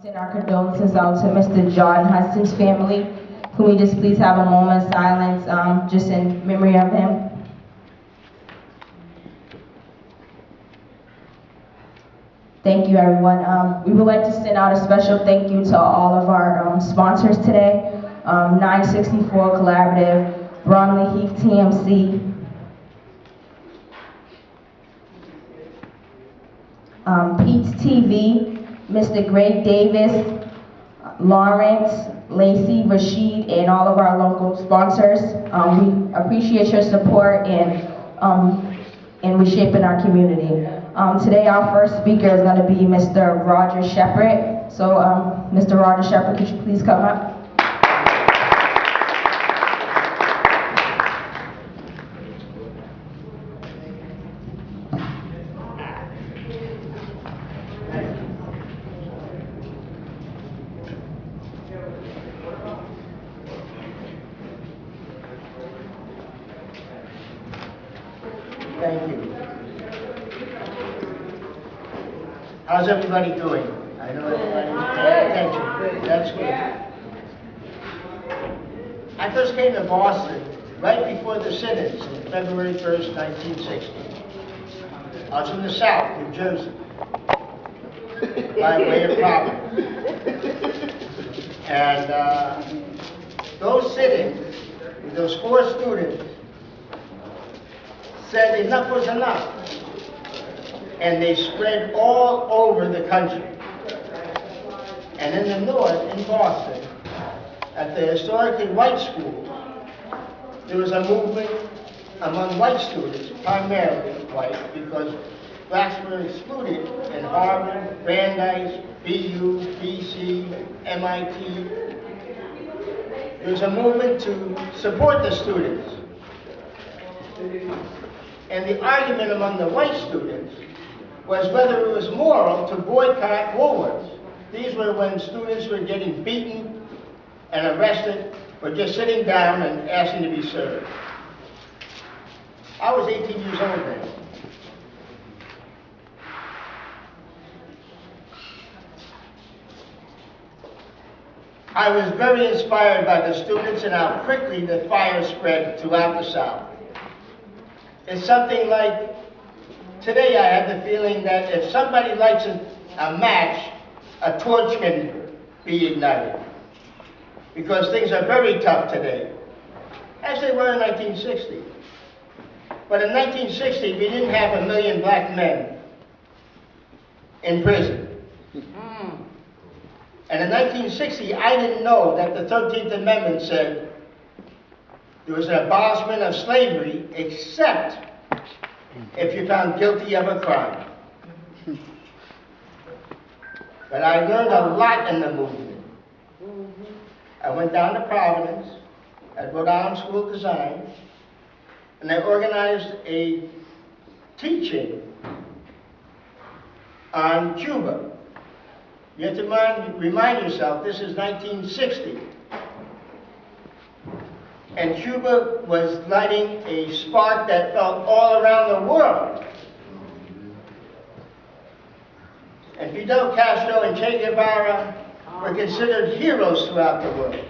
Send our condolences out to Mr. John Hudson's family. Can we just please have a moment of silence just in memory of him? Thank you, everyone. We would like to send out a special thank you to all of our sponsors today. 964 Collaborative, Bromley Heath TMC, Pete's TV, Mr. Greg Davis, Lawrence, Lacey, Rashid, and all of our local sponsors. We appreciate your support in reshaping our community. Today our first speaker is going to be Mr. Roger Shepard. So Mr. Roger Shepard, could you please come up? Thank you. How's everybody doing? I know everybody's paying attention. That's good. I first came to Boston right before the Synods on February 1st, 1960. I was from the South, New Jersey, by way of Providence. And those sittings, with those 4 students, said enough was enough. And they spread all over the country. And in the north, in Boston, at the historically white school, there was a movement among white students, primarily white, because blacks were excluded in Harvard, Brandeis, BU, BC, MIT. There was a movement to support the students. And the argument among the white students was whether it was moral to boycott Woolworths. These were when students were getting beaten and arrested for just sitting down and asking to be served. I was 18 years old then. I was very inspired by the students and how quickly the fire spread throughout the South. It's something like, today I had the feeling that if somebody lights a match, a torch can be ignited. Because things are very tough today, as they were in 1960. But in 1960, we didn't have 1 million black men in prison. And in 1960, I didn't know that the 13th Amendment said there was an abolishment of slavery except if you're found guilty of a crime. But I learned a lot in the movement. I went down to Providence at Rhode Island School of Design, and I organized a teaching on Cuba. You have to remind yourself, this is 1960. And Cuba was lighting a spark that felt all around the world. And Fidel Castro and Che Guevara were considered heroes throughout the world,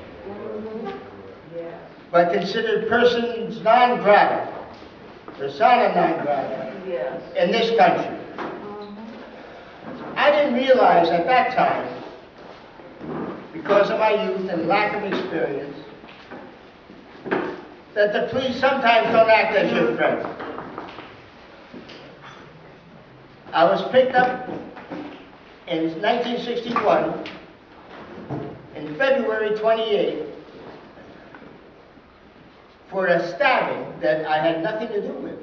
but considered persons non grata, persona non grata, in this country. I didn't realize at that time, because of my youth and lack of experience, that the police sometimes don't act as your friend. I was picked up in 1961, in February 28th, for a stabbing that I had nothing to do with.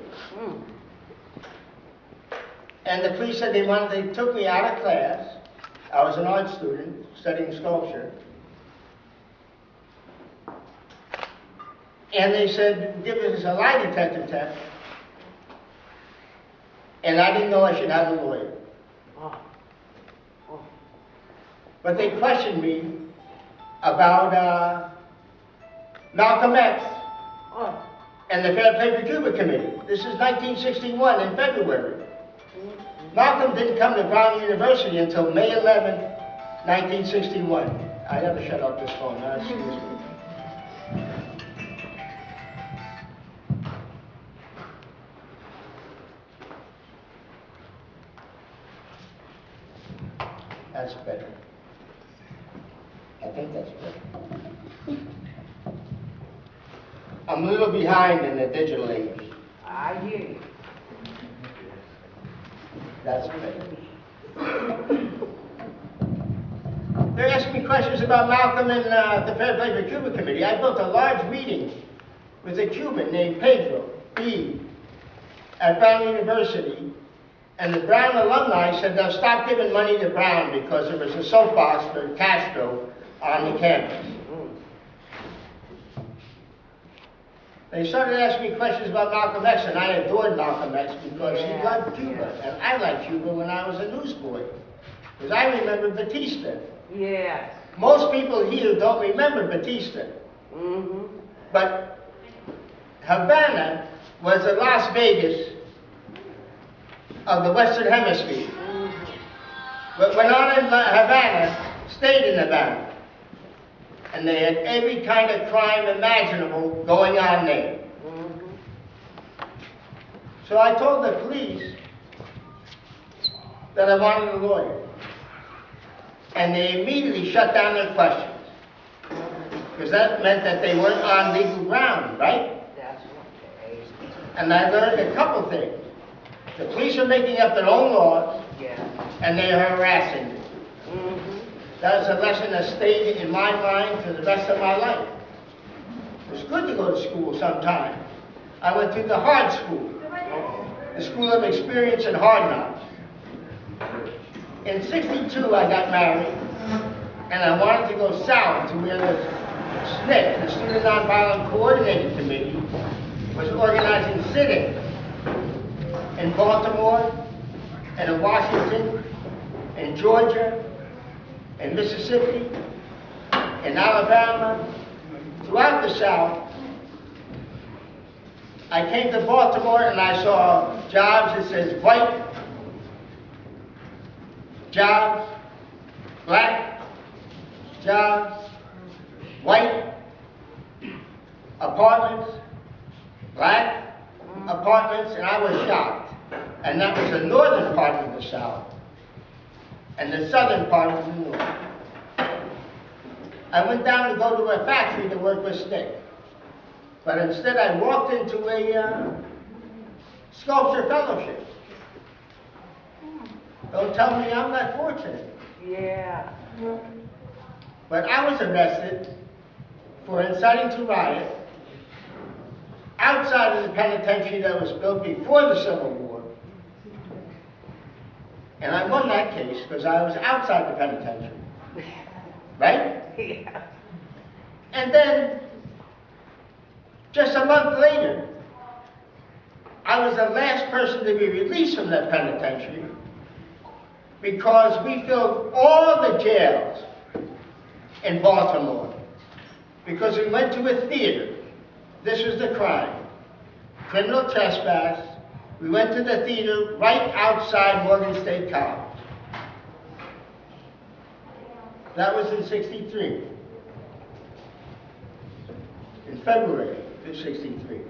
And the police said they took me out of class. I was an art student studying sculpture. And they said, give us a lie detector test. And I didn't know I should have a lawyer. But they questioned me about Malcolm X and the Fair Play for Cuba Committee. This is 1961 in February. Malcolm didn't come to Brown University until May 11th, 1961. I never shut off this phone, now excuse me. That's better. I think that's better. I'm a little behind in the digital age. I hear you. That's better. They're asking me questions about Malcolm and the Fair Play for Cuba Committee. I built a large meeting with a Cuban named Pedro B. at Brown University, and the Brown alumni said they'll stop giving money to Brown because there was a soapbox for Castro on the campus. They started asking me questions about Malcolm X, and I adored Malcolm X because he loved Cuba, and I liked Cuba when I was a newsboy, because I remember Batista. Yes. Most people here don't remember Batista. But Havana was the Las Vegas of the Western Hemisphere. What went on in Havana stayed in Havana. And they had every kind of crime imaginable going on there. So I told the police that I wanted a lawyer. And they immediately shut down their questions. Because that meant that they weren't on legal ground, right? That's okay. And I learned a couple things. The police are making up their own laws, Yeah. and they are harassing them. That was a lesson that stayed in my mind for the rest of my life. It was good to go to school sometime. I went to the hard school, the school of experience and hard knocks. In '62, I got married, and I wanted to go south to where the SNCC, the Student Nonviolent Coordinating Committee, was organizing sit-ins in Baltimore, and in Washington, in Georgia, in Mississippi, in Alabama, throughout the South. I came to Baltimore and I saw jobs that says white, jobs, black, jobs, white, apartments, black, apartments, and I was shocked. And that was the northern part of the South and the southern part of the North. I went down to go to a factory to work with SNCC. But instead I walked into a sculpture fellowship. Don't tell me I'm not fortunate. Yeah. But I was arrested for inciting to riot outside of the penitentiary that was built before the Civil War. And I won that case because I was outside the penitentiary. Right? Yeah. And then, just a month later, I was the last person to be released from that penitentiary because we filled all the jails in Baltimore because we went to a theater. This was the crime. Criminal trespass. We went to the theater right outside Morgan State College. That was in '63. In February of '63.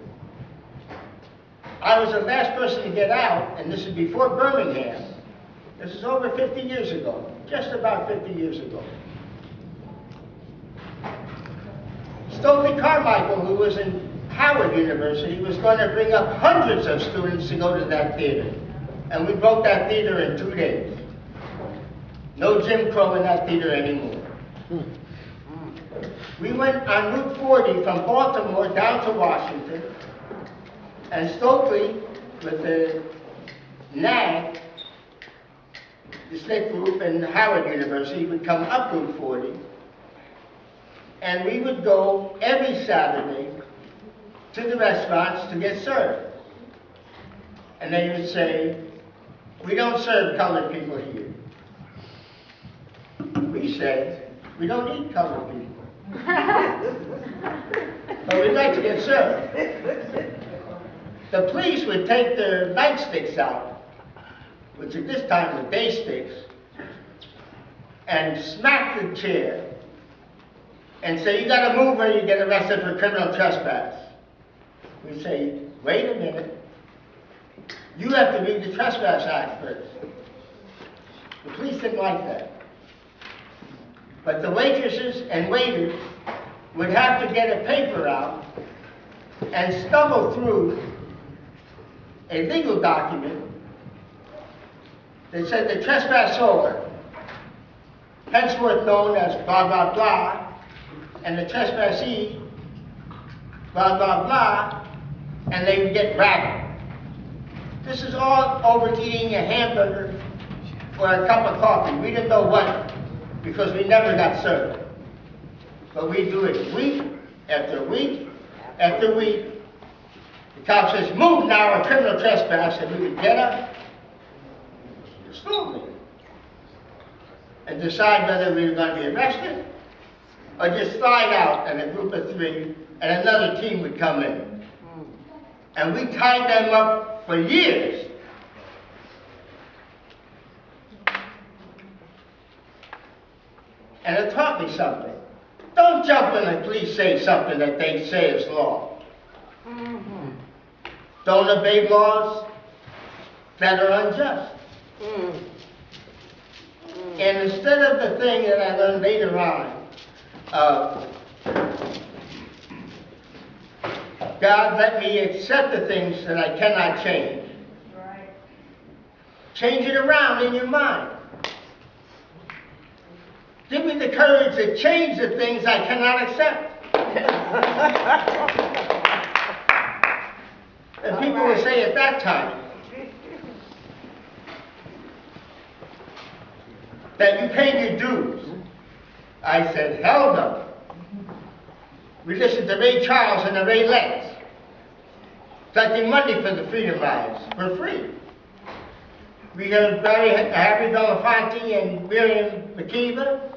I was the last person to get out, and this is before Birmingham. This is over 50 years ago, just about 50 years ago. Stokely Carmichael, who was in Howard University, was going to bring up hundreds of students to go to that theater. And we broke that theater in 2 days. No Jim Crow in that theater anymore. We went on Route 40 from Baltimore down to Washington, and Stokely, with the NAG, the SNCC group, and Howard University, would come up Route 40, and we would go every Saturday to the restaurants to get served. And they would say, "We don't serve colored people here." We said, "We don't eat colored people." But we'd like to get served. The police would take their nightsticks out, which at this time were day sticks, and smack the chair and say, you gotta move or you get arrested for criminal trespass. We say, wait a minute. You have to read the Trespass Act first. The police didn't like that. But the waitresses and waiters would have to get a paper out and stumble through a legal document that said the trespassor, henceforth known as blah, blah, blah, and the trespassee, blah, blah, blah, and they would get rattled. This is all over eating a hamburger or a cup of coffee. We didn't know what, because we never got served. But we do it week after week after week. The cop says, move now, or criminal trespass, and we would get up slowly and decide whether we were going to be arrested or just slide out and a group of three and another team would come in. And we tied them up for years. And it taught me something. Don't jump when the police say something that they say is law. Don't obey laws that are unjust. And instead of the thing that I learned later on, God, let me accept the things that I cannot change. Right. Change it around in your mind. Give me the courage to change the things I cannot accept. And people would say at that time that you paid your dues. I said, hell no. We listened to Ray Charles and the Ray Letts, collecting money for the Freedom Rides for free. We heard Harry Belafonte and Miriam Makeba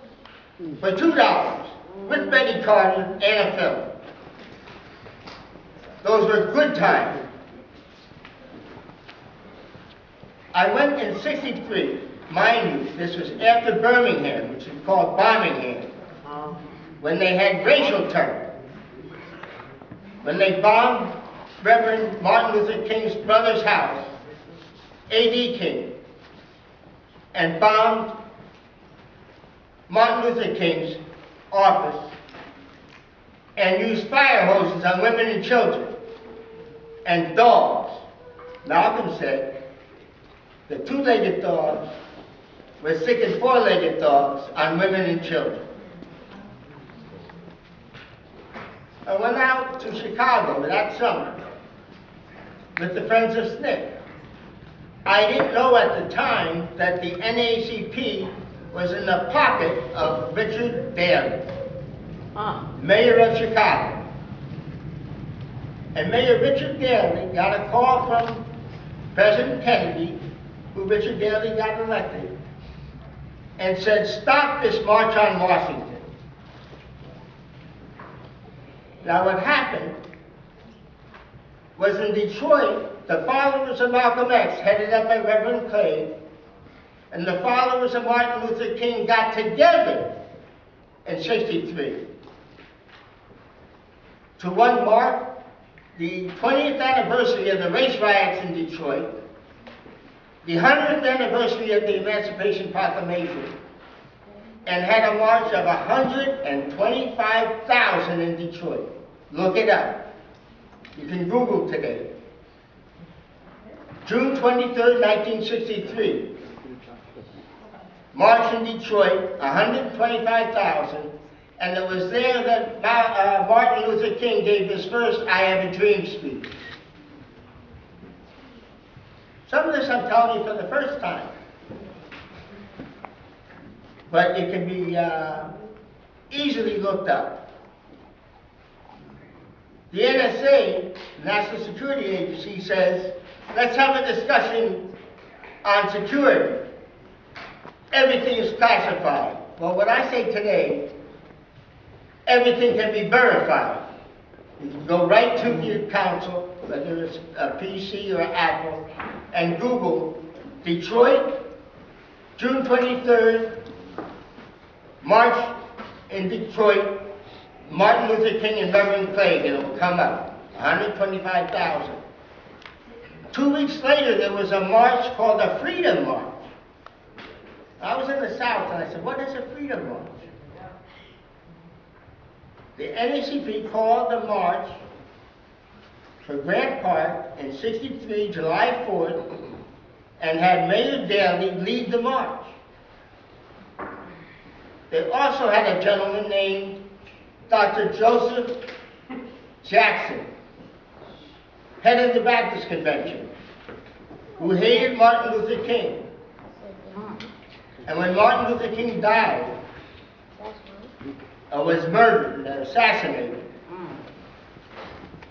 for $2 with Betty Carter and a film. Those were good times. I went in '63, mind you, this was after Birmingham, which is called Birmingham, when they had racial terror. When they bombed Reverend Martin Luther King's brother's house, A.D. King, and bombed Martin Luther King's office, and used fire hoses on women and children, and dogs. Malcolm said the two-legged dogs were sicking four-legged dogs on women and children. I went out to Chicago that summer with the Friends of SNCC. I didn't know at the time that the NAACP was in the pocket of Richard Daley, mayor of Chicago. And Mayor Richard Daley got a call from President Kennedy, who Richard Daley got elected, and said, stop this march on Washington. Now what happened was in Detroit, the followers of Malcolm X, headed up by Reverend Clay, and the followers of Martin Luther King got together in '63 to one mark the 20th anniversary of the race riots in Detroit, the 100th anniversary of the Emancipation Proclamation, and had a march of 125,000 in Detroit. Look it up. You can Google today. June 23rd, 1963. March in Detroit, 125,000, and it was there that Martin Luther King gave his first I Have a Dream speech. Some of this I'm telling you for the first time. But it can be easily looked up. The NSA, National Security Agency, says, let's have a discussion on security. Everything is classified. Well, what I say today, everything can be verified. You can go right to your console, whether it's a PC or Apple, and Google Detroit, June 23rd, march in Detroit, Martin Luther King and Reverend Craig, and it will come up, 125,000. 2 weeks later, there was a march called the Freedom March. I was in the South, and I said, what is a Freedom March? The NAACP called the march for Grant Park in '63, July 4th, and had Mayor Daley lead the march. They also had a gentleman named Dr. Joseph Jackson, head of the Baptist Convention, who hated Martin Luther King. And when Martin Luther King died, or was murdered and assassinated,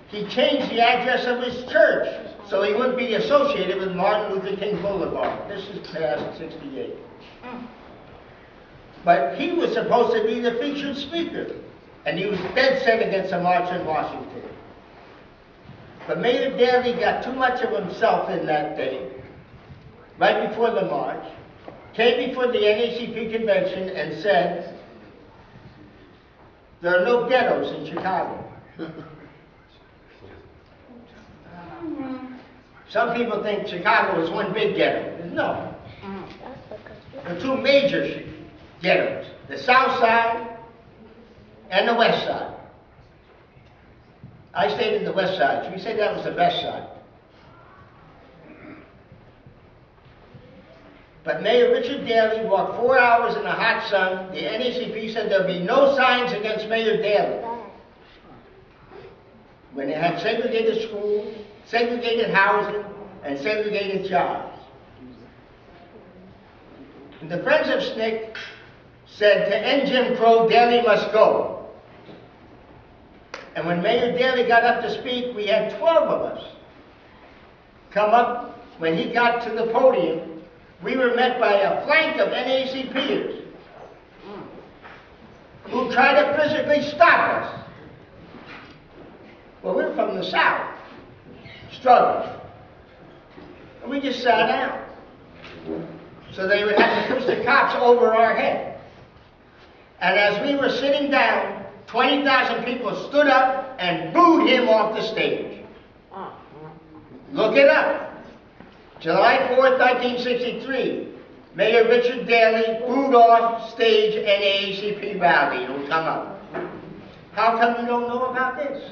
he changed the address of his church so he wouldn't be associated with Martin Luther King Boulevard. This is past '68. But he was supposed to be the featured speaker, and he was dead set against a march in Washington. But Mayor Daley got too much of himself in that day, right before the march, came before the NAACP convention and said, there are no ghettos in Chicago. Some people think Chicago is one big ghetto. No. There are two major ghettos, the South Side and the West Side. I stayed in the West Side. We said that was the best side. But Mayor Richard Daley walked 4 hours in the hot sun. The NAACP said there'd be no signs against Mayor Daley. When they had segregated schools, segregated housing, and segregated jobs. And the Friends of SNCC said to end Jim Crow, Daley must go. And when Mayor Daley got up to speak, we had 12 of us come up. When he got to the podium, we were met by a flank of NAACPers who tried to physically stop us. Well, we're from the South, struggled. And we just sat down. So they would have to push the cops over our head. And as we were sitting down, 20,000 people stood up and booed him off the stage. Look it up. July 4th, 1963, Mayor Richard Daley booed off stage NAACP rally. It'll come up. How come you don't know about this?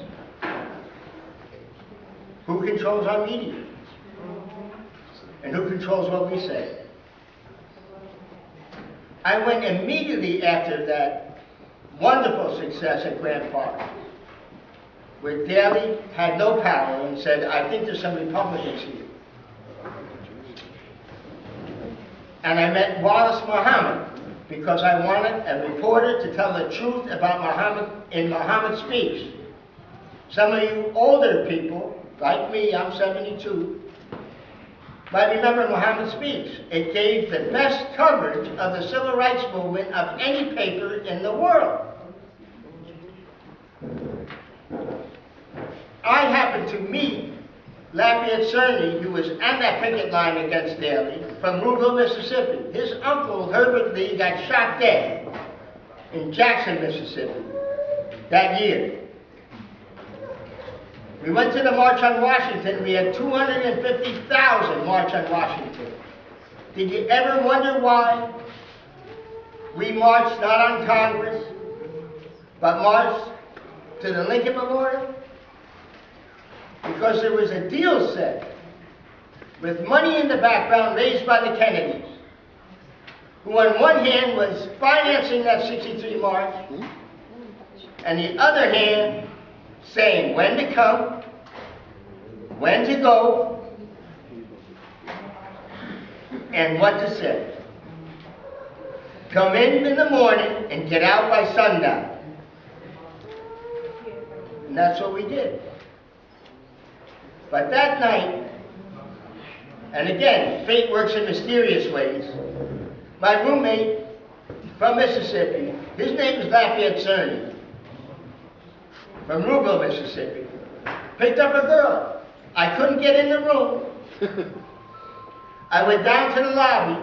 Who controls our media? And who controls what we say? I went immediately after that wonderful success at Grant Park, where Daley had no power and said, I think there's some Republicans here. And I met Wallace Muhammad because I wanted a reporter to tell the truth about Muhammad in Muhammad Speaks. Some of you older people, like me, I'm 72, might remember Muhammad Speaks. It gave the best coverage of the civil rights movement of any paper in the world. I happened to meet Lafayette Cerny, who was on that picket line against Daley, from Rouville, Mississippi. His uncle, Herbert Lee, got shot dead in Jackson, Mississippi that year. We went to the March on Washington. We had 250,000 March on Washington. Did you ever wonder why we marched not on Congress, but marched to the Lincoln Memorial? Because there was a deal set with money in the background raised by the Kennedys, who on one hand was financing that '63 march, and the other hand saying when to come, when to go, and what to say. Come in the morning and get out by sundown. And that's what we did. But that night, and again, fate works in mysterious ways, my roommate from Mississippi, his name is Lafayette Cerny, from Rouville, Mississippi, picked up a girl. I couldn't get in the room. I went down to the lobby,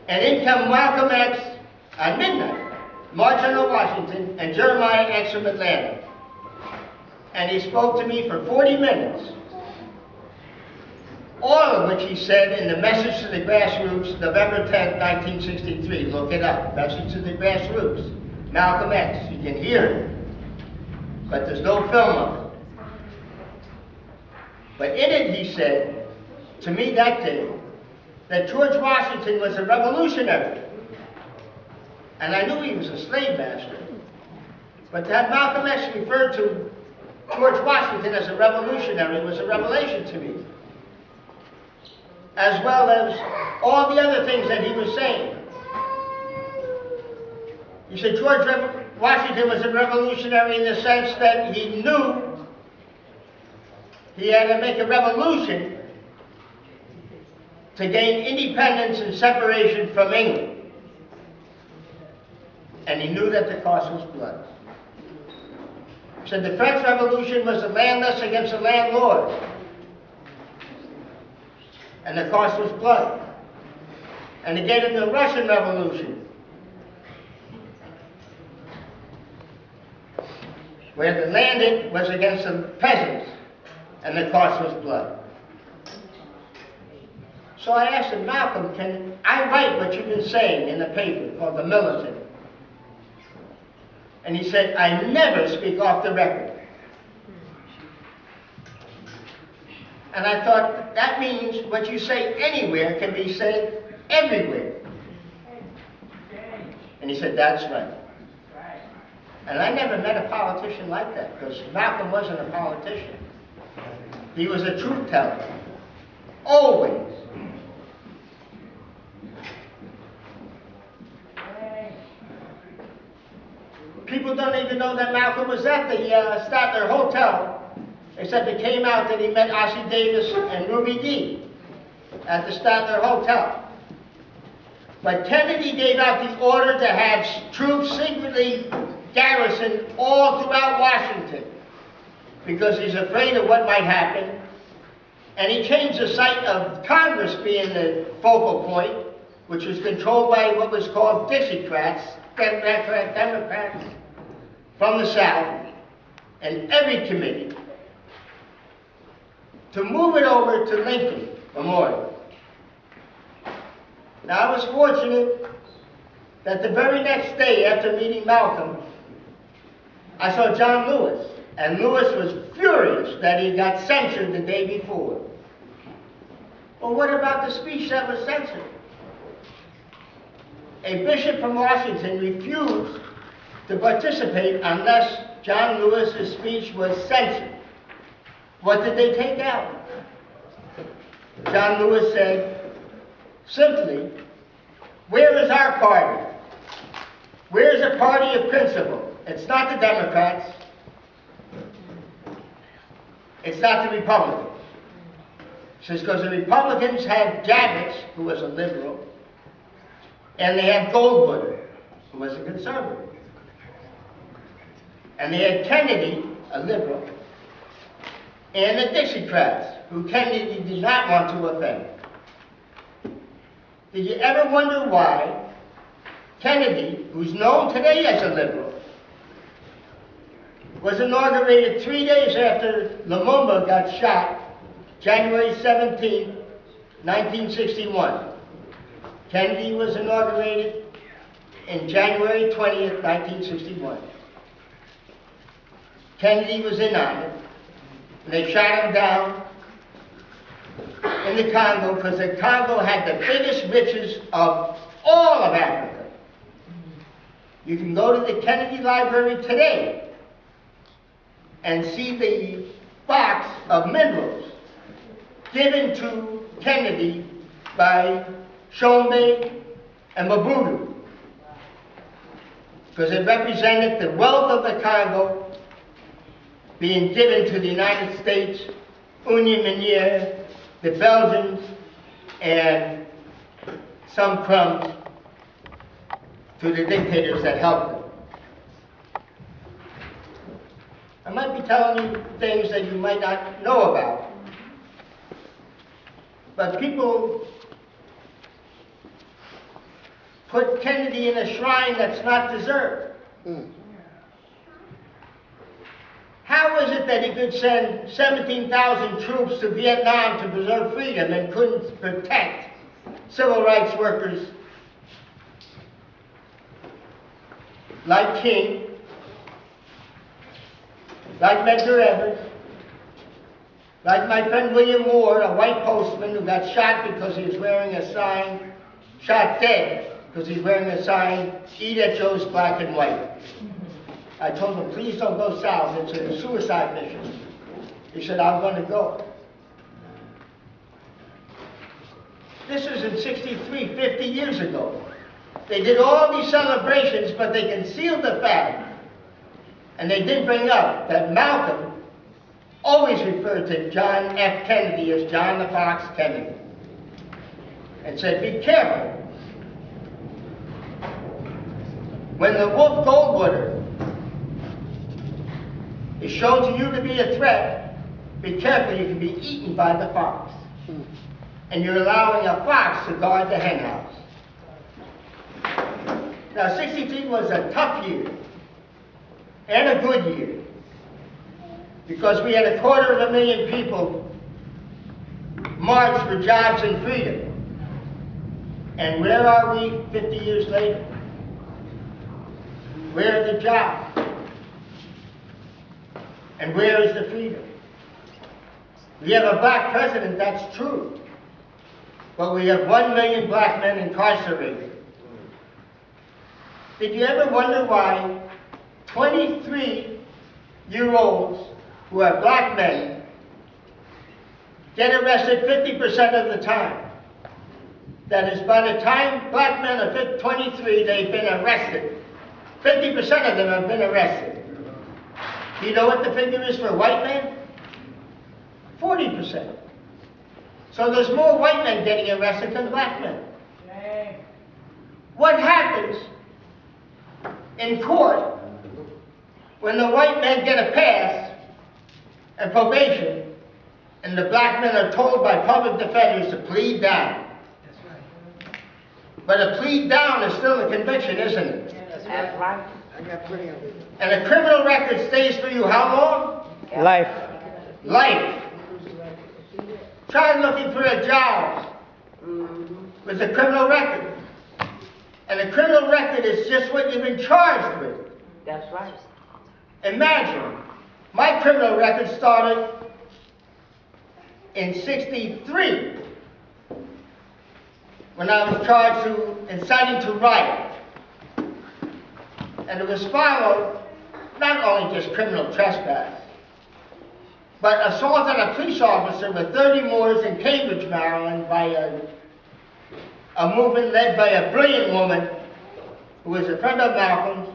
And in come Malcolm X at midnight, marching on Washington, and Jeremiah X from Atlanta. And he spoke to me for 40 minutes, all of which he said in the Message to the Grassroots, November 10, 1963. Look it up, Message to the Grassroots, Malcolm X. You can hear it, but there's no film of it. But in it he said to me that day that George Washington was a revolutionary. And I knew he was a slave master. But to have Malcolm X refer to George Washington as a revolutionary was a revelation to me, as well as all the other things that he was saying. He said George Washington was a revolutionary in the sense that he knew he had to make a revolution to gain independence and separation from England. And he knew that the cost was blood. He said the French Revolution was the landless against the landlord. And the cost was blood. And again in the Russian Revolution, where the landed was against the peasants, and the cost was blood. So I asked him, Malcolm, can I write what you've been saying in the paper called The Militant? And he said, I never speak off the record. And I thought, that means what you say anywhere can be said everywhere. And he said, that's right. And I never met a politician like that, because Malcolm wasn't a politician. He was a truth teller. Always. People don't even know that Malcolm was at the Statler Hotel, except it came out that he met Ossie Davis and Ruby Dee at the Statler Hotel. But Kennedy gave out the order to have troops secretly garrisoned all throughout Washington because he's afraid of what might happen. And he changed the site of Congress being the focal point, which was controlled by what was called Dixiecrats, Democrats from the South, and every committee, to move it over to Lincoln Memorial. Now, I was fortunate that the very next day after meeting Malcolm, I saw John Lewis, and Lewis was furious that he got censored the day before. Well, what about the speech that was censored? A bishop from Washington refused to participate unless John Lewis's speech was censored. What did they take out? John Lewis said, simply, where is our party? Where is a party of principle? It's not the Democrats. It's not the Republicans. He says, because the Republicans had Javits, who was a liberal, and they had Goldwater, who was a conservative. And they had Kennedy, a liberal, and the Dixiecrats, who Kennedy did not want to offend. Did you ever wonder why Kennedy, who's known today as a liberal, was inaugurated 3 days after Lumumba got shot, January 17, 1961. Kennedy was inaugurated in January 20th, 1961. Kennedy was in on it. And they shot him down in the Congo because the Congo had the biggest riches of all of Africa. You can go to the Kennedy Library today and see the box of minerals given to Kennedy by Shombe and Mobutu, because it represented the wealth of the Congo being given to the United States, Union Miniere, the Belgians, and some crumbs to the dictators that helped them. I might be telling you things that you might not know about, but people put Kennedy in a shrine that's not deserved? How is it that he could send 17,000 troops to Vietnam to preserve freedom and couldn't protect civil rights workers like King, like Medgar Evers, like my friend William Ward, a white postman who got shot because he was wearing a sign, shot dead because he's wearing a sign, "Eat at Joe's Black and White." I told him, please don't go south, it's a suicide mission. He said, I'm going to go. This was in '63, 50 years ago. They did all these celebrations, but they concealed the fact, and they didn't bring up that Malcolm always referred to John F. Kennedy as John the Fox Kennedy, and said, be careful. When the wolf Goldwater is shown to you to be a threat, be careful, you can be eaten by the fox. And you're allowing a fox to guard the hen house. Now, '63 was a tough year, and a good year, because we had 250,000 people march for jobs and freedom. And where are we 50 years later? Where are the jobs? And where is the freedom? We have a black president, that's true. But we have 1 million black men incarcerated. Did you ever wonder why 23-year-olds who are black men get arrested 50% of the time? That is, by the time black men are 23, they've been arrested. 50% of them have been arrested. Do you know what the figure is for white men? 40%. So there's more white men getting arrested than black men. What happens in court when the white men get a pass and probation and the black men are told by public defenders to plead down? But a plead down is still a conviction, isn't it? That's right. And a criminal record stays for you how long? Life. Life. Try looking for a job with a criminal record. And a criminal record is just what you've been charged with. That's right. Imagine, my criminal record started in '63 when I was charged to inciting to riot. And it was followed not only just criminal trespass, but assault on a police officer with 30 Moors in Cambridge, Maryland, by a movement led by a brilliant woman who was a friend of Malcolm's,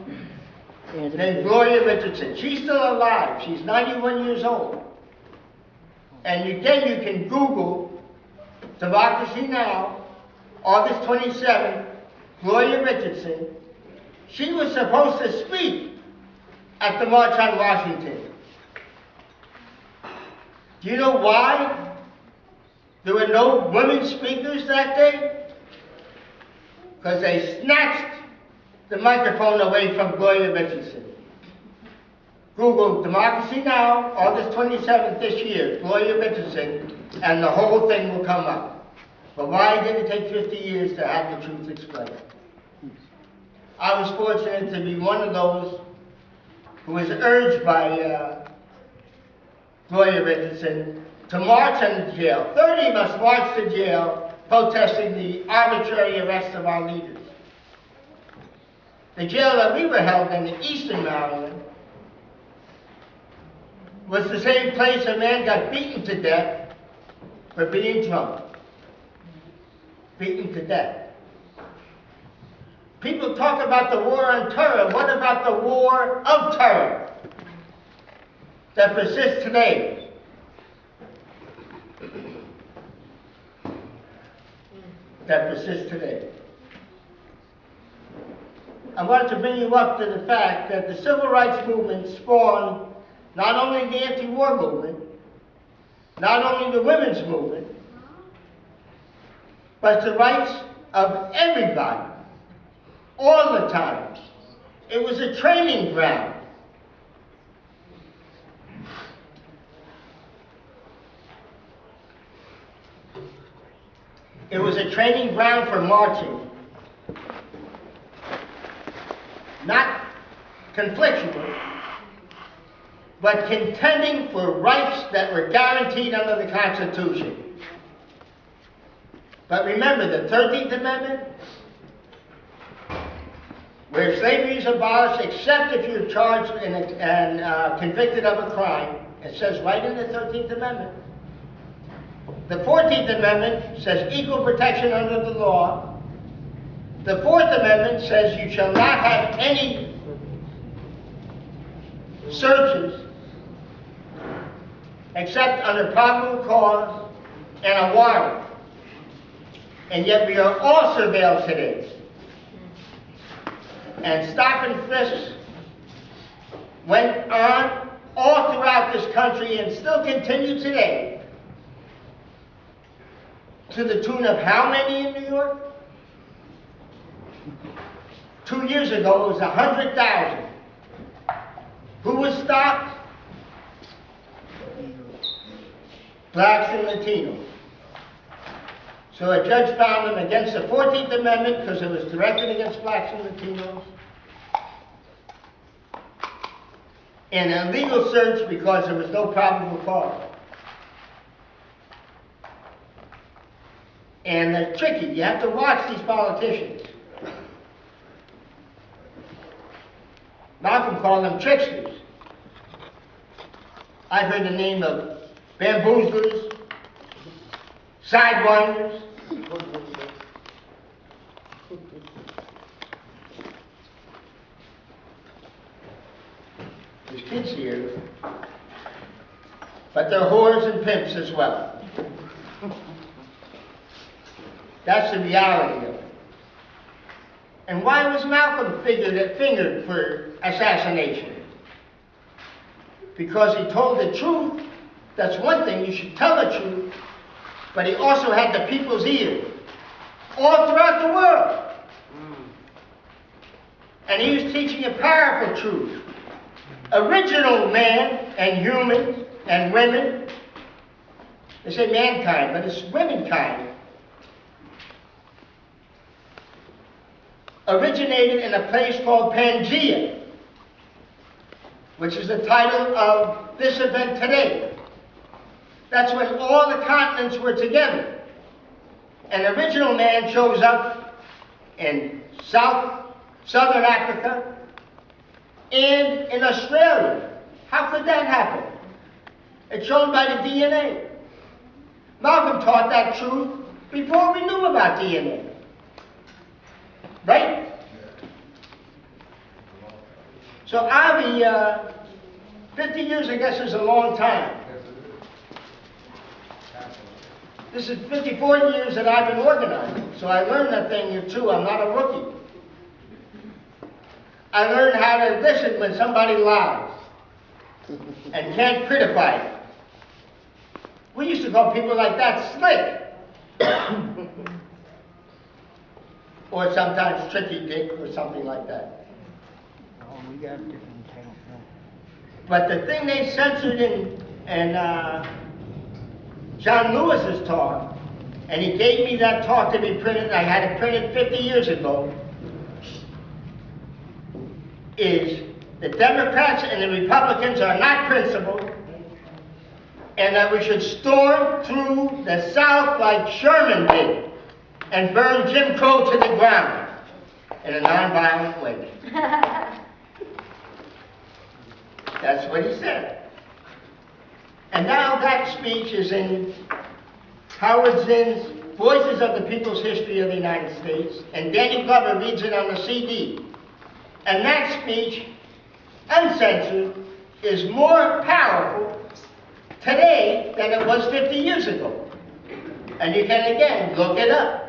named Gloria Richardson. She's still alive. She's 91 years old. And again, you can Google Democracy Now!, August 27th, Gloria Richardson. She was supposed to speak at the March on Washington. Do you know why there were no women speakers that day? Because they snatched the microphone away from Gloria Richardson. Google Democracy Now!, August 27th this year, Gloria Richardson, and the whole thing will come up. But why did it take 50 years to have the truth explained? I was fortunate to be one of those who was urged by Gloria Richardson to march on the jail. 30 must march to jail protesting the arbitrary arrest of our leaders. The jail that we were held in eastern Maryland was the same place a man got beaten to death for being drunk. Beaten to death. People talk about the war on terror. What about the war of terror that persists today? That persists today. I wanted to bring you up to the fact that the civil rights movement spawned not only the anti-war movement, not only the women's movement, but the rights of everybody all the time. It was a training ground. It was a training ground for marching. Not conflictual, but contending for rights that were guaranteed under the Constitution. But remember, the 13th Amendment, where slavery is abolished except if you're charged and convicted of a crime, it says right in the 13th Amendment. The 14th Amendment says equal protection under the law. The 4th Amendment says you shall not have any searches except under probable cause and a warrant. And yet we are all surveilled today. And stop and frisks went on all throughout this country and still continue today. To the tune of how many in New York? 2 years ago, it was 100,000. Who was stopped? Blacks and Latinos. So a judge found them against the 14th Amendment because it was directed against blacks and Latinos. And a legal search because there was no probable cause. And they're tricky. You have to watch these politicians. Malcolm called them tricksters. I've heard the name of bamboozlers, sidewinders. There's kids here, but they're whores and pimps as well. That's the reality of it. And why was Malcolm fingered for assassination? Because he told the truth. That's one thing, you should tell the truth. But he also had the people's ear all throughout the world. And he was teaching a powerful truth. Original man and humans and women, they say mankind, but it's womankind, originated in a place called Pangea, which is the title of this event today. That's when all the continents were together. An original man shows up in Southern Africa and in Australia. How could that happen? It's shown by the DNA. Malcolm taught that truth before we knew about DNA. Right? So Avi, 50 years I guess is a long time. This is 54 years that I've been organizing, so I learned that thing here too. I'm not a rookie. I learned how to listen when somebody lies and can't criticize it. We used to call people like that slick. Or sometimes Tricky Dick or something like that. Oh, we got different titles. But the thing they censored in John Lewis's talk, and he gave me that talk to be printed, I had it printed 50 years ago, is the Democrats and the Republicans are not principled, and that we should storm through the South like Sherman did and burn Jim Crow to the ground in a nonviolent way. That's what he said. And now that speech is in Howard Zinn's Voices of the People's History of the United States, and Danny Glover reads it on the CD. And that speech, uncensored, is more powerful today than it was 50 years ago. And you can, again, look it up.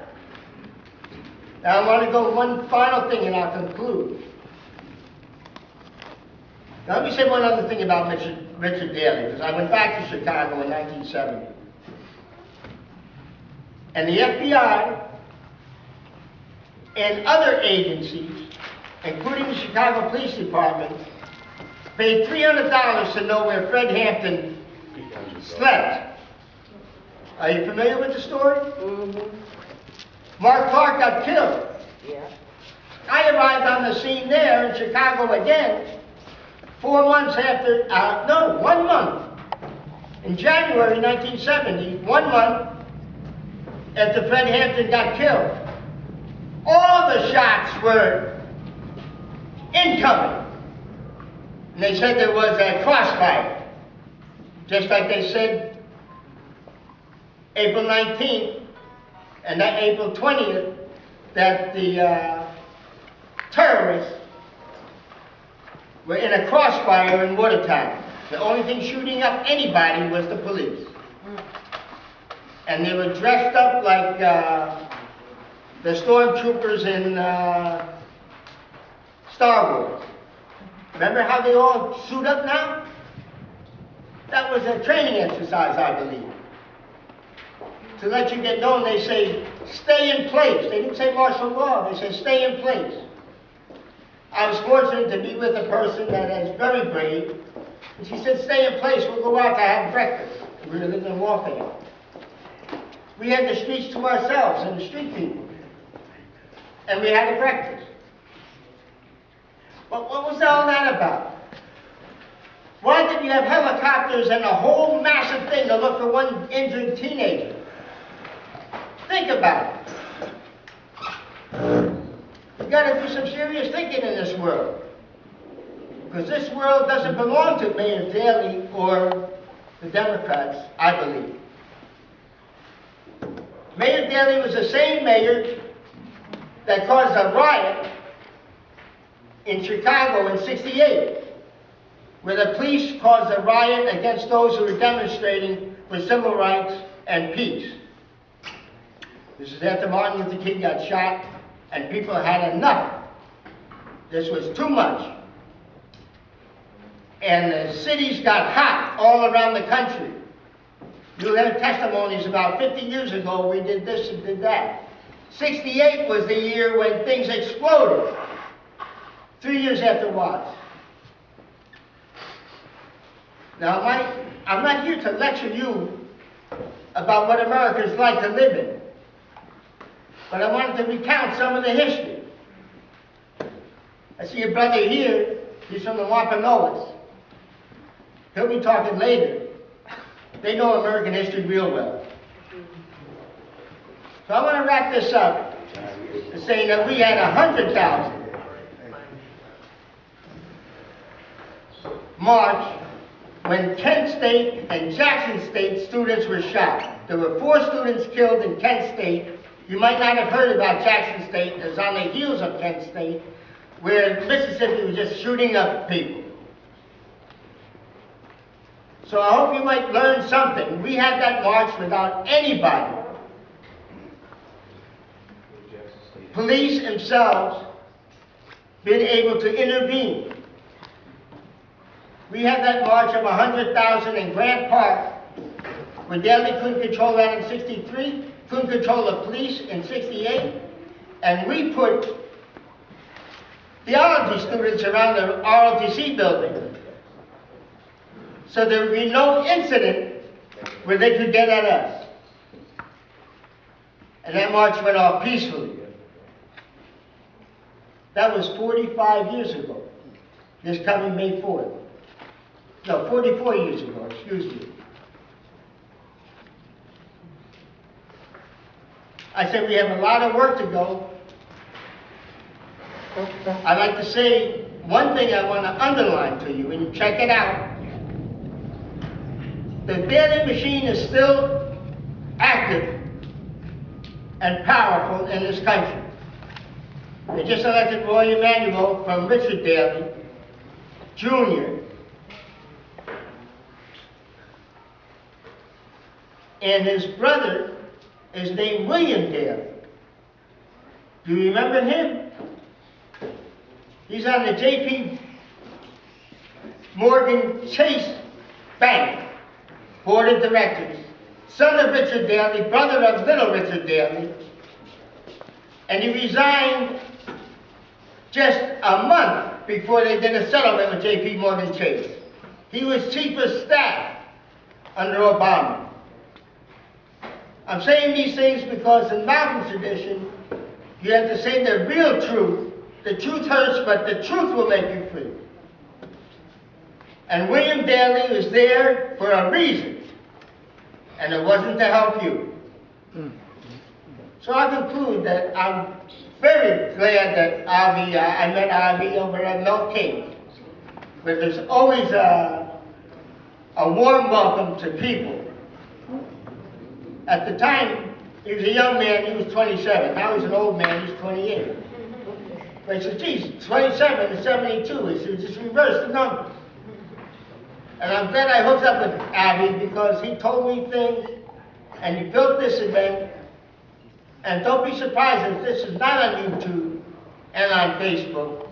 Now I want to go one final thing and I'll conclude. Now let me say one other thing about Richard Daley, because I went back to Chicago in 1970. And the FBI and other agencies, including the Chicago Police Department, paid $300 to know where Fred Hampton slept. Are you familiar with the story? Mark Clark got killed. Yeah. I arrived on the scene there in Chicago again 4 months after, 1 month. In January 1970, 1 month after Fred Hampton got killed. All the shots were incoming. And they said there was a crossfire. Just like they said April 19th and that April 20th that the terrorists were in a crossfire in Watertown. The only thing shooting up anybody was the police. And they were dressed up like the stormtroopers in Star Wars. Remember how they all suit up now? That was a training exercise, I believe. To let you get known, they say, stay in place. They didn't say martial law, they said stay in place. I was fortunate to be with a person that is very brave. And she said, stay in place, we'll go out to have breakfast. We were living in warfare. We had the streets to ourselves and the street people. And we had a breakfast. But what was all that about? Why did you have helicopters and a whole massive thing to look for one injured teenager? Think about it. You've got to do some serious thinking in this world. Because this world doesn't belong to Mayor Daley or the Democrats, I believe. Mayor Daley was the same mayor that caused a riot in Chicago in '68, where the police caused a riot against those who were demonstrating for civil rights and peace. This is after Martin Luther King got shot, and people had enough. This was too much. And the cities got hot all around the country. You'll have testimonies about 50 years ago we did this and did that. '68 was the year when things exploded. 3 years after Watts. Now, I'm not here to lecture you about what America is like to live in, but I wanted to recount some of the history. I see your brother here, he's from the Wampanoags. He'll be talking later. They know American history real well. So I want to wrap this up saying that we had 100,000 march when Kent State and Jackson State students were shot. There were 4 students killed in Kent State. You might not have heard about Jackson State. It was on the heels of Kent State, where Mississippi was just shooting up people. So I hope you might learn something. We had that march without anybody. Police themselves been able to intervene. We had that march of 100,000 in Grant Park, where Daley couldn't control that in '63, couldn't control the police in '68, and we put theology students around the ROTC building. So there would be no incident where they could get at us. And that march went off peacefully. That was 45 years ago, this coming May 4th. No, 44 years ago, excuse me. I said we have a lot of work to go. I'd like to say one thing I want to underline to you, and check it out. The Daley machine is still active and powerful in this country. They just elected Roy Emanuel from Richard Daley, Jr. And his brother is named William Daley. Do you remember him? He's on the J.P. Morgan Chase Bank Board of Directors. Son of Richard Daley, brother of little Richard Daley. And he resigned just a month before they did a settlement with J.P. Morgan Chase. He was chief of staff under Obama. I'm saying these things because in Malcolm's tradition, you have to say the real truth. The truth hurts, but the truth will make you free. And William Daley was there for a reason, and it wasn't to help you. So I conclude that I'm very glad that I met Avi over at Milk King, where there's always a warm welcome to people. At the time, he was a young man, he was 27. Now he's an old man, he's 28. But he said, geez, 27 to 72. He said, just reverse the numbers. And I'm glad I hooked up with Avi because he told me things, and he built this event. And don't be surprised if this is not on YouTube and on Facebook.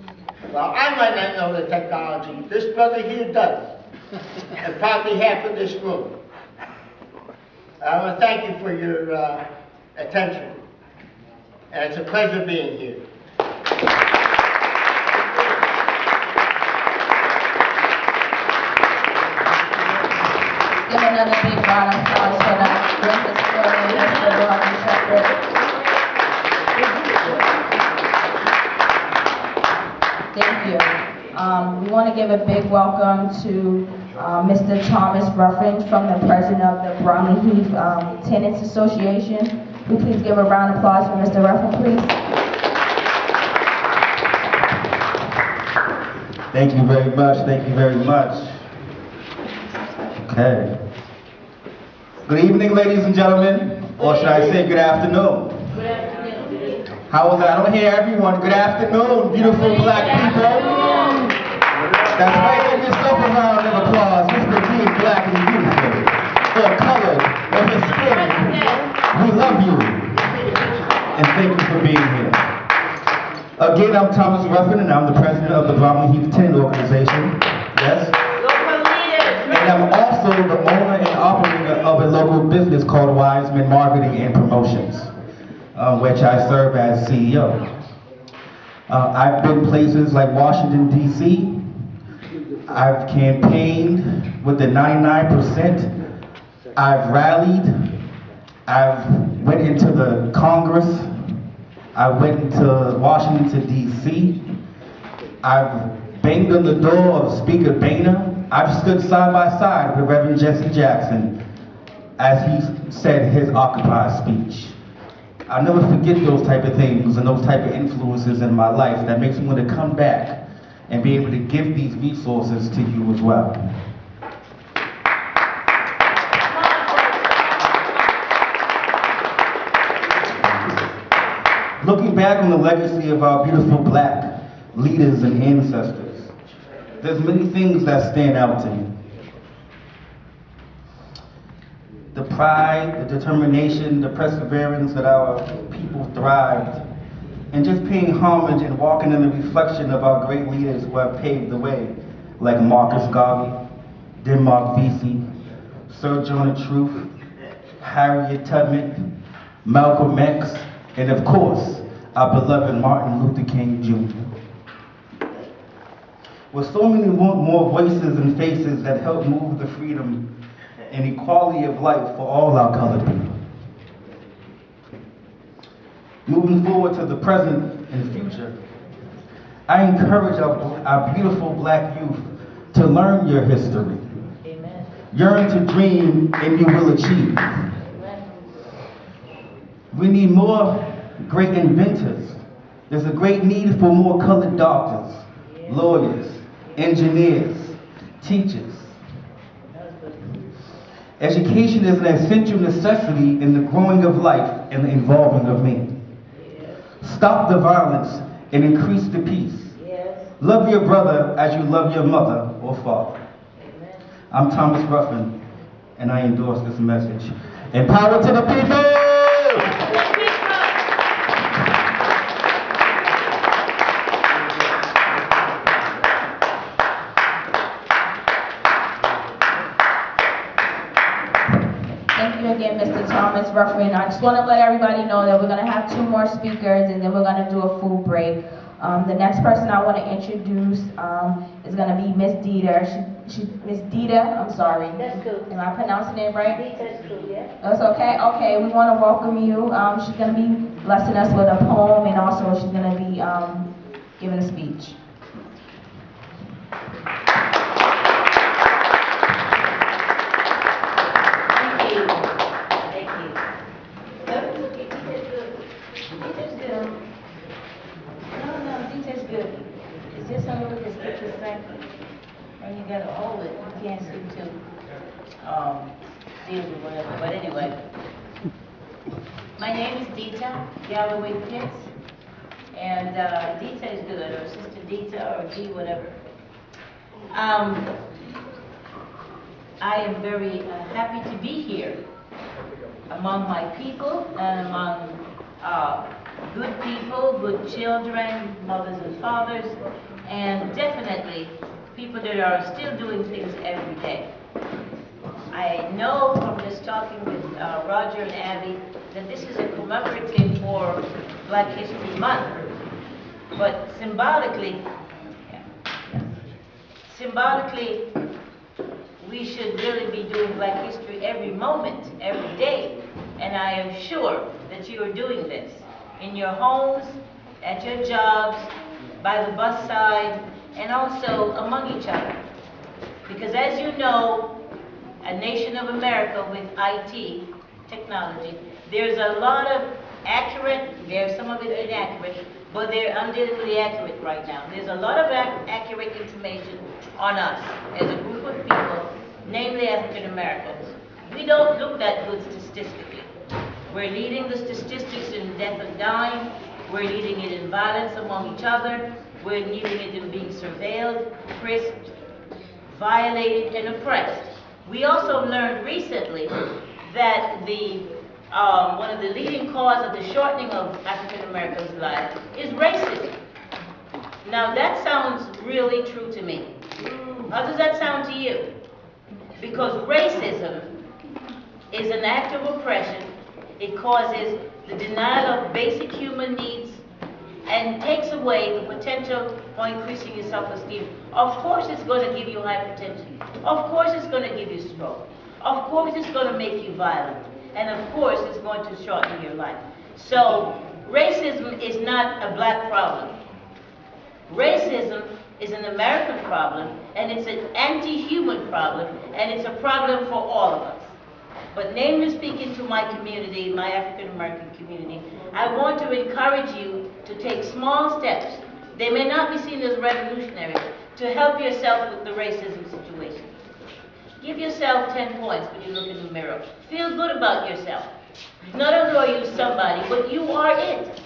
Well, I might not know the technology. This brother here does. And probably half of this room. I want to thank you for your attention. And it's a pleasure being here. Give another big round of applause for that great historian, Mr. Lawrence Shepherd. Thank you. We want to give a big welcome to Mr. Thomas Ruffin from the president of the Bromley Heath Tenants Association. Will you please give a round of applause for Mr. Ruffin, please? Thank you very much. Thank you very much. Okay. Good evening, ladies and gentlemen, or should I say good afternoon? Good afternoon. How was that? I don't hear everyone. Good afternoon, beautiful black people. That's right, give yourself a round of applause. Mr. Being black and beautiful, or colored, or Hispanic. We love you, and thank you for being here. Again, I'm Thomas Ruffin, and I'm the president of the Bromley Heath Tenant Organization. Yes? And I'm also the owner and operator of a local business called Wiseman Marketing and Promotions, which I serve as CEO. I've been places like Washington, D.C. I've campaigned with the 99%. I've rallied. I've went into the Congress. I went into Washington, D.C. I've banged on the door of Speaker Boehner. I've stood side by side with Reverend Jesse Jackson as he said his Occupy speech. I'll never forget those type of things and those type of influences in my life that makes me want to come back and be able to give these resources to you as well. Looking back on the legacy of our beautiful black leaders and ancestors, there's many things that stand out to me. The pride, the determination, the perseverance that our people thrived, and just paying homage and walking in the reflection of our great leaders who have paved the way, like Marcus Garvey, Denmark Vesey, Sir Jonah Truth, Harriet Tubman, Malcolm X, and of course, our beloved Martin Luther King Jr. With so many more voices and faces that help move the freedom and equality of life for all our colored people. Moving forward to the present and future, I encourage our beautiful black youth to learn your history. Amen. Yearn to dream and you will achieve. Amen. We need more great inventors. There's a great need for more colored doctors, lawyers, engineers, teachers. Education is an essential necessity in the growing of life and the evolving of me. Stop the violence and increase the peace. Love your brother as you love your mother or father. I'm Thomas Ruffin, and I endorse this message. And power to the people! Thank you again, Mr. Thomas Ruffin. I just want to let everybody know that we're going to have 2 more speakers and then we're going to do a food break. The next person I want to introduce is going to be Miss Dita. Miss Dita, I'm sorry. That's cool. Am I pronouncing it right? That's cool, yeah. That's okay? Okay, we want to welcome you. She's going to be blessing us with a poem and also she's going to be giving a speech. And you gotta hold it, you can't seem to deal with whatever. But anyway, my name is Dita Galloway Pitts, and Dita is good, or Sister Dita, or D, whatever. I am very happy to be here among my people and among good people, good children, mothers and fathers, and definitely people that are still doing things every day. I know from just talking with Roger and Abby that this is a commemorative for Black History Month, but symbolically, we should really be doing Black history every moment, every day, and I am sure that you are doing this in your homes, at your jobs, by the bus side, and also among each other. Because as you know, a nation of America with IT, technology, there's a lot of accurate, there's some of it inaccurate, but they're undoubtedly accurate right now. There's a lot of accurate information on us as a group of people, namely African Americans. We don't look that good statistically. We're leading the statistics in death and dying, we're leading it in violence among each other, we're leading it in being surveilled, crisped, violated, and oppressed. We also learned recently that one of the leading causes of the shortening of African Americans' lives is racism. Now that sounds really true to me. How does that sound to you? Because racism is an act of oppression. It causes the denial of basic human needs and takes away the potential for increasing your self-esteem. Of course it's going to give you hypertension. Of course it's going to give you stroke. Of course it's going to make you violent. And of course it's going to shorten your life. So racism is not a black problem. Racism is an American problem, and it's an anti-human problem, and it's a problem for all of us. But namely speaking to my community, my African American community, I want to encourage you to take small steps. They may not be seen as revolutionary, to help yourself with the racism situation. Give yourself 10 points when you look in the mirror. Feel good about yourself. Not only are you somebody, but you are it.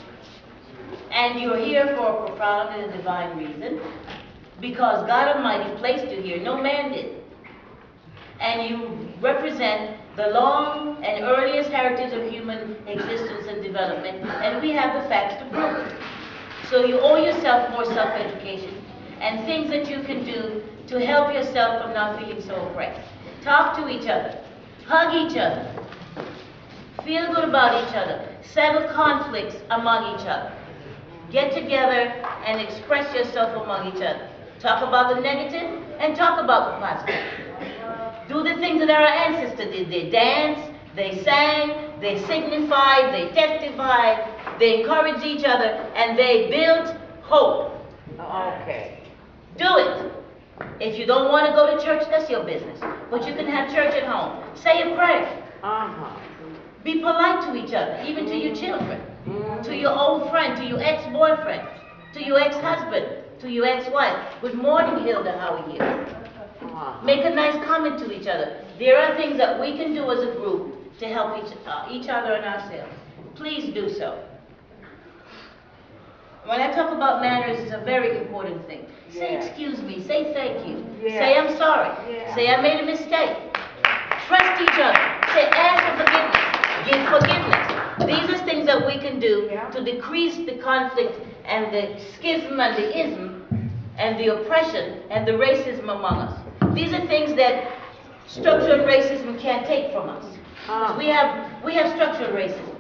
And you're here for a profound and a divine reason, because God Almighty placed you here. No man did. And you represent the long and earliest heritage of human existence and development, and we have the facts to prove it. So you owe yourself more self-education and things that you can do to help yourself from not feeling so oppressed. Talk to each other. Hug each other. Feel good about each other. Settle conflicts among each other. Get together and express yourself among each other. Talk about the negative and talk about the positive. Do the things that our ancestors did. They danced, they sang, they signified, they testified, they encouraged each other, and they built hope. Okay. Do it. If you don't want to go to church, that's your business. But you can have church at home. Say a prayer. Be polite to each other, even to your children, to your old friend, to your ex-boyfriend, to your ex-husband, to your ex-wife. Good morning, Hilda, how are you? Make a nice comment to each other. There are things that we can do as a group to help each other and ourselves. Please do so. When I talk about manners, it's a very important thing. Say excuse me, say thank you, say I'm sorry, say I made a mistake. Trust each other, say ask for forgiveness, give forgiveness. These are things that we can do to decrease the conflict and the schism and the ism and the oppression and the racism among us. These are things that structural racism can't take from us. We have structural racism.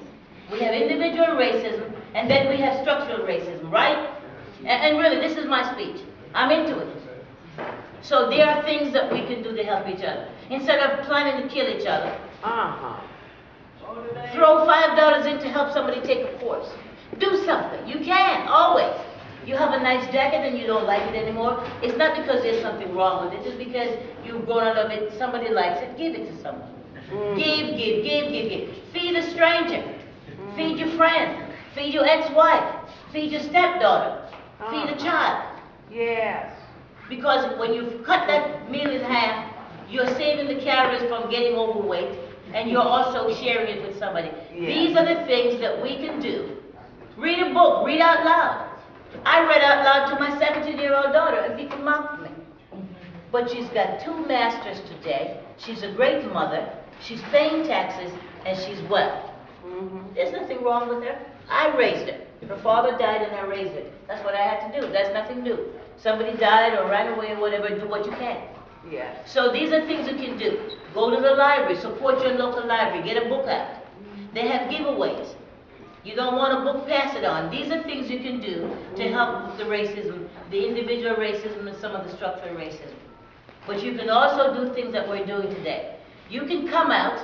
We have individual racism, and then we have structural racism, right? And really, this is my speech. I'm into it. So there are things that we can do to help each other. Instead of planning to kill each other, throw $5 in to help somebody take a course. Do something. You can, always. You have a nice jacket and you don't like it anymore. It's not because there's something wrong with it. It's because you've grown out of it. Somebody likes it. Give it to someone. Give. Feed a stranger. Feed your friend. Feed your ex-wife. Feed your stepdaughter. Feed a child. Yes. Because when you cut that meal in half, you're saving the calories from getting overweight, and you're also sharing it with somebody. Yeah. These are the things that we can do. Read a book. Read out loud. I read out loud to my 17-year-old daughter, and people mocked me. But she's got 2 masters today. She's a great mother. She's paying taxes, and she's well. There's nothing wrong with her. I raised her. Her father died, and I raised her. That's what I had to do. That's nothing new. Somebody died or ran away or whatever, do what you can. Yes. So these are things you can do. Go to the library, support your local library, get a book out. They have giveaways. You don't want a book, pass it on. These are things you can do to help with the racism, the individual racism and some of the structural racism. But you can also do things that we're doing today. You can come out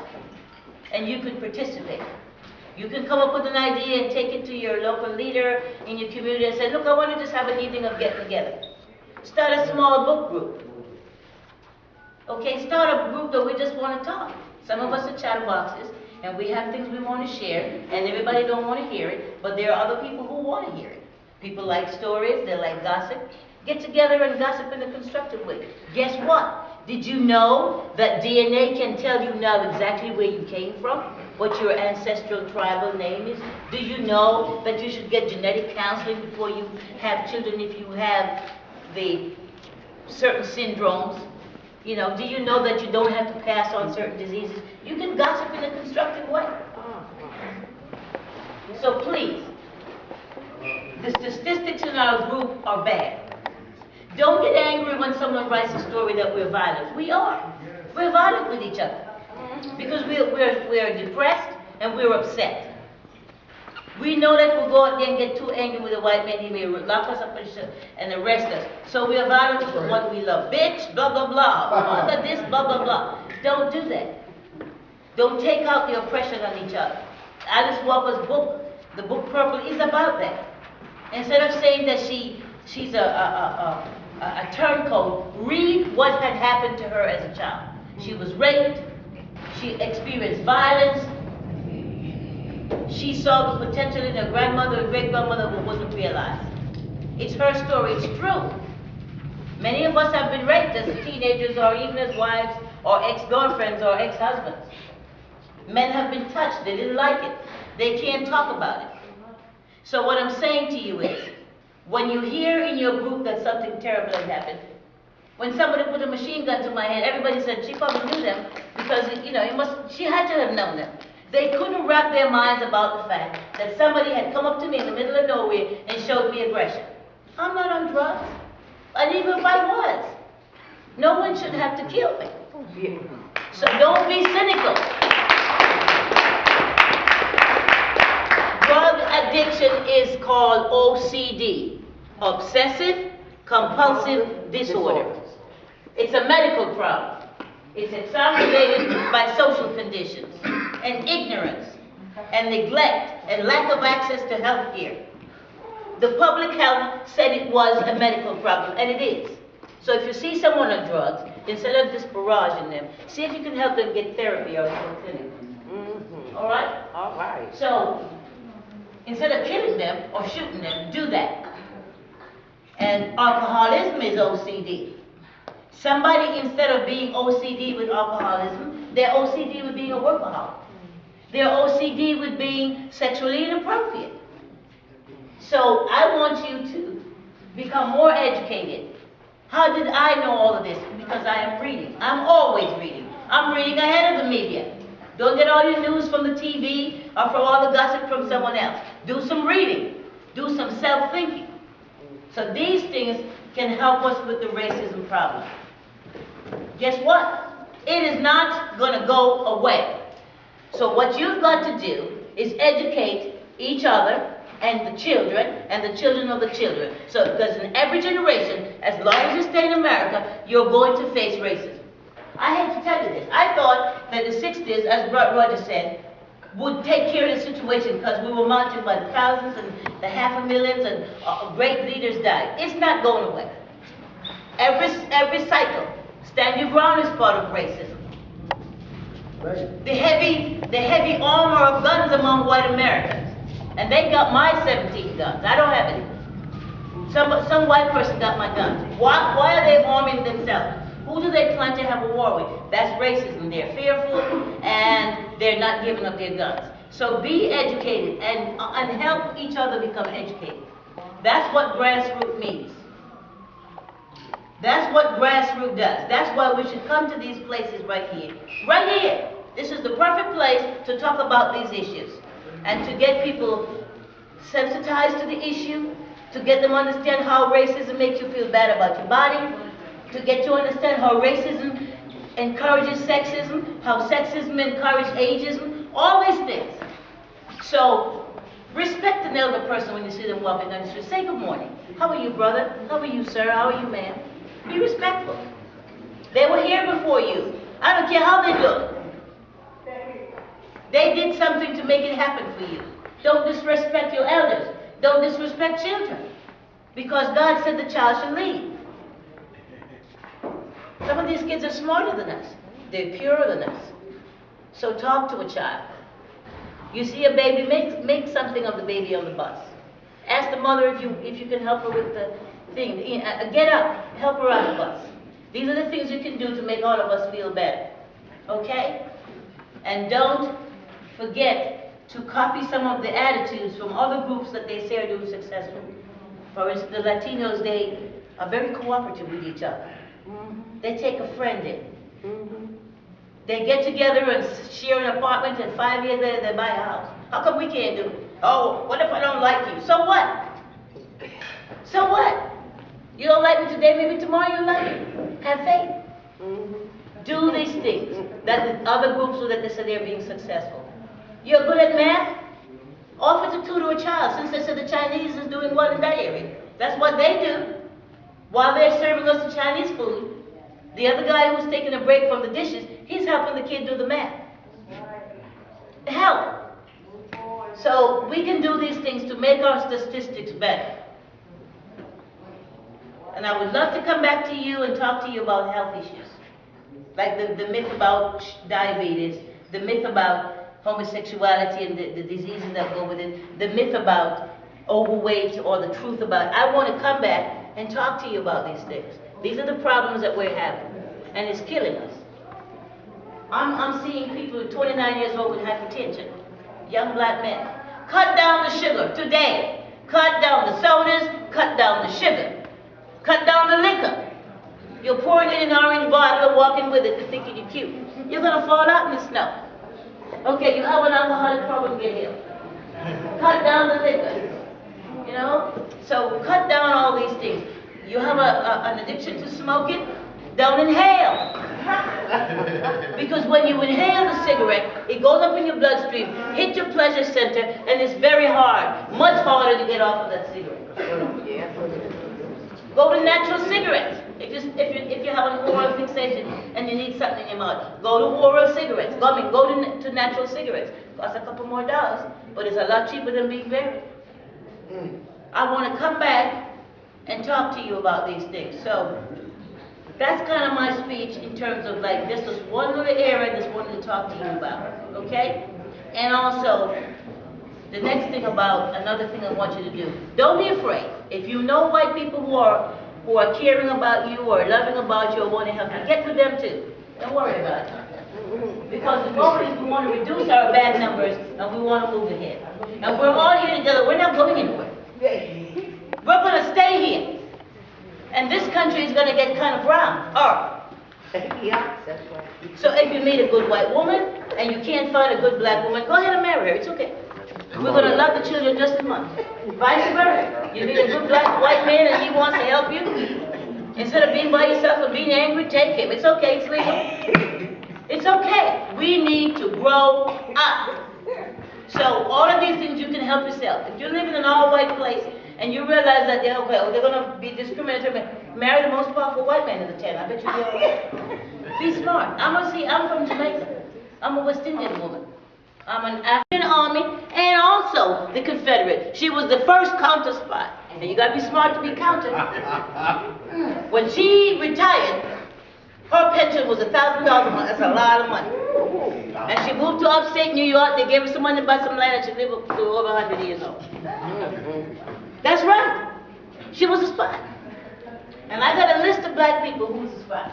and you can participate. You can come up with an idea and take it to your local leader in your community and say, look, I want to just have an evening of getting together. Start a small book group. Okay, start a group that we just want to talk. Some of us are chatterboxes, and we have things we want to share, and everybody don't want to hear it, but there are other people who want to hear it. People like stories, they like gossip. Get together and gossip in a constructive way. Guess what? Did you know that DNA can tell you now exactly where you came from? What your ancestral tribal name is? Do you know that you should get genetic counseling before you have children if you have the certain syndromes? You know, do you know that you don't have to pass on certain diseases? You can gossip in a constructive way. So please, the statistics in our group are bad. Don't get angry when someone writes a story that we're violent. We are. We're violent with each other. Because we're depressed and we're upset. We know that we'll go out there and get too angry with a white man, he may lock us up and arrest us. So we are violent with what we love. Bitch, blah, blah, blah. Mother this, blah, blah, blah. Don't do that. Don't take out the oppression on each other. Alice Walker's book, the book Purple, is about that. Instead of saying that she's a turncoat, read what had happened to her as a child. She was raped. She experienced violence. She saw the potential in her grandmother and great-grandmother but wasn't realized. It's her story. It's true. Many of us have been raped as teenagers or even as wives or ex-girlfriends or ex-husbands. Men have been touched. They didn't like it. They can't talk about it. So what I'm saying to you is, when you hear in your group that something terrible has happened, when somebody put a machine gun to my head, everybody said she probably knew them because, you know, she had to have known them. They couldn't wrap their minds about the fact that somebody had come up to me in the middle of nowhere and showed me aggression. I'm not on drugs. And even if I was, no one should have to kill me. So don't be cynical. Drug addiction is called OCD, Obsessive Compulsive Disorder. It's a medical problem. It's exacerbated by social conditions and ignorance and neglect and lack of access to health care. The public health said it was a medical problem, and it is. So if you see someone on drugs, instead of just barraging them, see if you can help them get therapy or a clinic. All right? All right. So instead of killing them or shooting them, do that. And alcoholism is OCD. Somebody, instead of being OCD with alcoholism, they're OCD with being a workaholic. They're OCD with being sexually inappropriate. So I want you to become more educated. How did I know all of this? Because I am reading. I'm always reading. I'm reading ahead of the media. Don't get all your news from the TV or from all the gossip from someone else. Do some reading. Do some self-thinking. So these things can help us with the racism problem. Guess what? It is not going to go away. So what you've got to do is educate each other and the children of the children. So, because in every generation, as long as you stay in America, you're going to face racism. I hate to tell you this. I thought that the 60s, as Roger said, would take care of the situation because we were marching by the thousands and the $500,000 and great leaders died. It's not going away. Every cycle, stand your ground is part of racism. Right. The heavy armor of guns among white Americans. And they got my 17 guns. I don't have any. Some white person got my guns. Why are they arming themselves? Who do they plan to have a war with? That's racism. They're fearful and they're not giving up their guns. So be educated and help each other become educated. That's what grassroots means. That's what grassroots does. That's why we should come to these places right here. Right here. This is the perfect place to talk about these issues and to get people sensitized to the issue, to get them understand how racism makes you feel bad about your body, to get you understand how racism encourages sexism, how sexism encourages ageism, all these things. So respect an elder person when you see them walking down the street. Say good morning. How are you, brother? How are you, sir? How are you, ma'am? Be respectful. They were here before you. I don't care how they look. They did something to make it happen for you. Don't disrespect your elders. Don't disrespect children. Because God said the child should lead. Some of these kids are smarter than us. They're purer than us. So talk to a child. You see a baby, make something of the baby on the bus. Ask the mother if you can help her with the thing. Get up, help her on the bus. These are the things you can do to make all of us feel better. Okay? And don't forget to copy some of the attitudes from other groups that they say are doing successful. For instance, the Latinos, they are very cooperative with each other. They take a friend in. They get together and share an apartment, and 5 years later they buy a house. How come we can't do it? Oh, what if I don't like you? So what? So what? You don't like me today, maybe tomorrow you'll like me. Have faith. Do these things that the other groups that they say they're being successful. You're good at math? Offer to tutor a child, since they said the Chinese is doing well in that area. That's what they do. While they're serving us the Chinese food, the other guy who's taking a break from the dishes, he's helping the kid do the math. Help. So we can do these things to make our statistics better. And I would love to come back to you and talk to you about health issues. Like the myth about diabetes, the myth about homosexuality and the diseases that go with it, the myth about overweight or the truth about it. I want to come back and talk to you about these things. These are the problems that we're having, and it's killing us. I'm seeing people 29 years old with hypertension, young black men. Cut down the sugar today. Cut down the sodas, cut down the sugar. Cut down the liquor. You're pouring it in an orange bottle and walking with it to thinking you're cute. You're going to fall out in the snow. Okay, you have an alcoholic problem, get healed. Cut down the liquor. You know? So cut down all these things. You have an addiction to smoking, don't inhale. Because when you inhale the cigarette, it goes up in your bloodstream, hit your pleasure center, and it's very hard, much harder to get off of that cigarette. Go to natural cigarettes. If you have an oral fixation and you need something in your mouth, go to oral cigarettes. Go to natural cigarettes. Costs a couple more dollars, but it's a lot cheaper than being buried. I want to come back and talk to you about these things. So that's kind of my speech in terms of like, this is one little area I just wanted to talk to you about, okay? And also, the next thing about, another thing I want you to do, don't be afraid. If you know white people who are caring about you or loving about you or want to help you, get with them too. Don't worry about it. Because the goal is we want to reduce our bad numbers and we want to move ahead. And we're all here together, we're not going anywhere. We're going to stay here. And this country is going to get kind of brown. Yeah, that's right. So if you meet a good white woman and you can't find a good black woman, go ahead and marry her. It's okay. We're going to love the children just as much. Vice versa. You meet a good white man and he wants to help you. Instead of being by yourself and being angry, take him. It's okay. It's legal. It's okay. We need to grow up. So all of these things you can help yourself. If you live in an all-white place and you realize that they're okay, or they're gonna be discriminatory, marry the most powerful white man in the tent. I bet you'll be all right. Be smart. I'm from Jamaica. I'm a West Indian woman. I'm an African Army and also the Confederate. She was the first counter spy. And you gotta be smart to be counter. When she retired, her pension was $1,000 a month. That's a lot of money. And she moved to upstate New York. They gave her some money to buy some land, and she lived up to over 100 years old. That's right. She was a spy. And I got a list of black people who was a spy.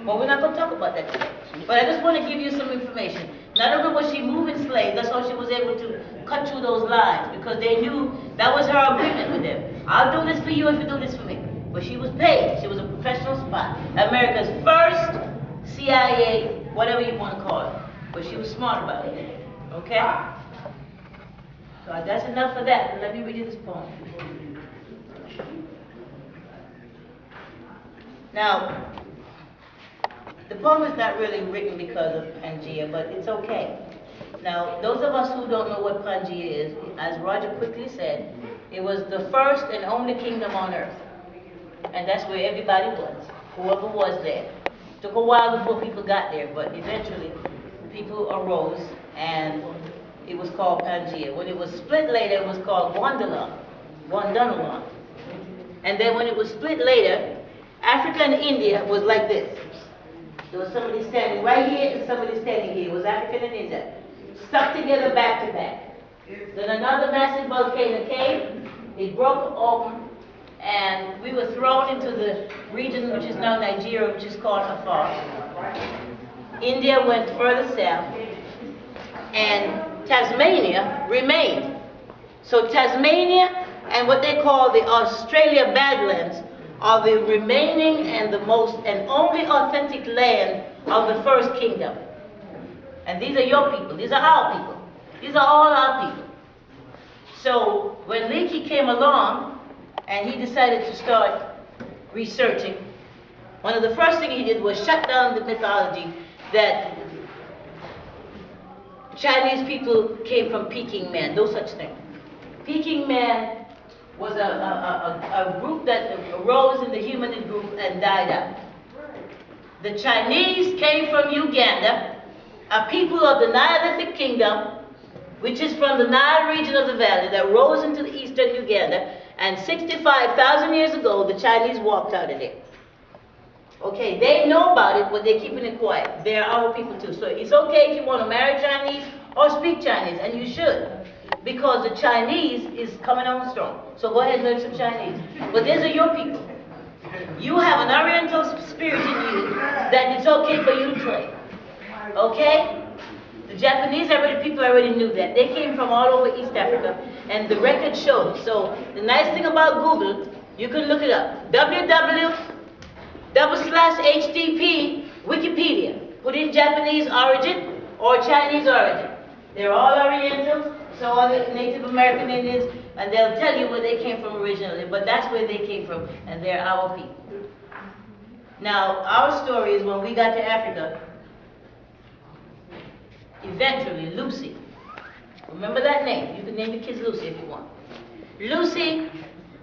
But we're not going to talk about that today. But I just want to give you some information. Not only was she moving slaves, that's how she was able to cut through those lines, because they knew that was her agreement with them. I'll do this for you if you do this for me. But she was paid. She was a professional spy. America's first CIA, whatever you want to call it. But she was smart about it. Okay? So that's enough for that. Let me read you this poem. Now, the poem is not really written because of Pangea, but it's okay. Now, those of us who don't know what Pangea is, as Roger quickly said, it was the first and only kingdom on earth. And that's where everybody was, whoever was there. Took a while before people got there, but eventually people arose and it was called Pangea. When it was split later, it was called Gondanaland. And then when it was split later, Africa and India was like this. There was somebody standing right here and somebody standing here. It was Africa and India, stuck together back to back. Then another massive volcano came, it broke open, and we were thrown into the region which is now Nigeria, which is called Afar. India went further south, and Tasmania remained. So Tasmania and what they call the Australia Badlands are the remaining and the most and only authentic land of the first kingdom. And these are your people. These are our people. These are all our people. So when Leakey came along and he decided to start researching, one of the first things he did was shut down the mythology that Chinese people came from Peking man. No such thing. Peking man was a group that arose in the humanid group and died out. The Chinese came from Uganda, a people of the Nilotic kingdom, which is from the Nile region of the valley that rose into the eastern Uganda, and 65,000 years ago, the Chinese walked out of there. Okay, they know about it, but they're keeping it quiet. They're our people too. So it's okay if you want to marry Chinese or speak Chinese, and you should, because the Chinese is coming on strong. So go ahead and learn some Chinese. But these are your people. You have an Oriental spirit in you that it's okay for you to trade. Okay? The Japanese people already knew that. They came from all over East Africa, and the record shows. So the nice thing about Google, you can look it up. www/HTTP Wikipedia. Put in Japanese origin or Chinese origin. They're all Orientals, so are the Native American Indians, and they'll tell you where they came from originally, but that's where they came from, and they're our people. Now, our story is when we got to Africa, eventually Lucy, remember that name, you can name your kids Lucy if you want. Lucy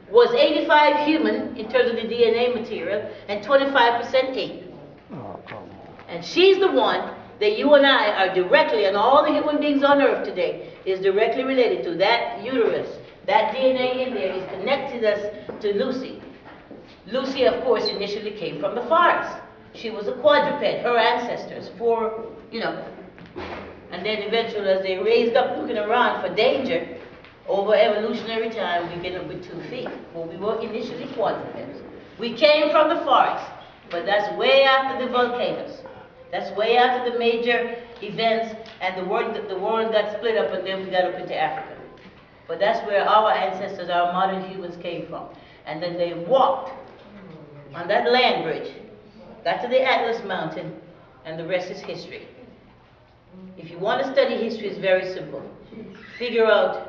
was 85 human in terms of the DNA material, and 25% ape. And she's the one that you and I are directly, and all the human beings on earth today, is directly related to. That uterus, that DNA in there is connected us to Lucy. Lucy, of course, initially came from the forest. She was a quadruped, her ancestors, and then eventually as they raised up looking around for danger, over evolutionary time, we get up with 2 feet. Well, we were initially quadrupeds. We came from the forest, but that's way after the volcanoes. That's way after the major events, and the world got split up, and then we got up into Africa. But that's where our ancestors, our modern humans, came from. And then they walked on that land bridge, got to the Atlas Mountain, and the rest is history. If you want to study history, it's very simple. Figure out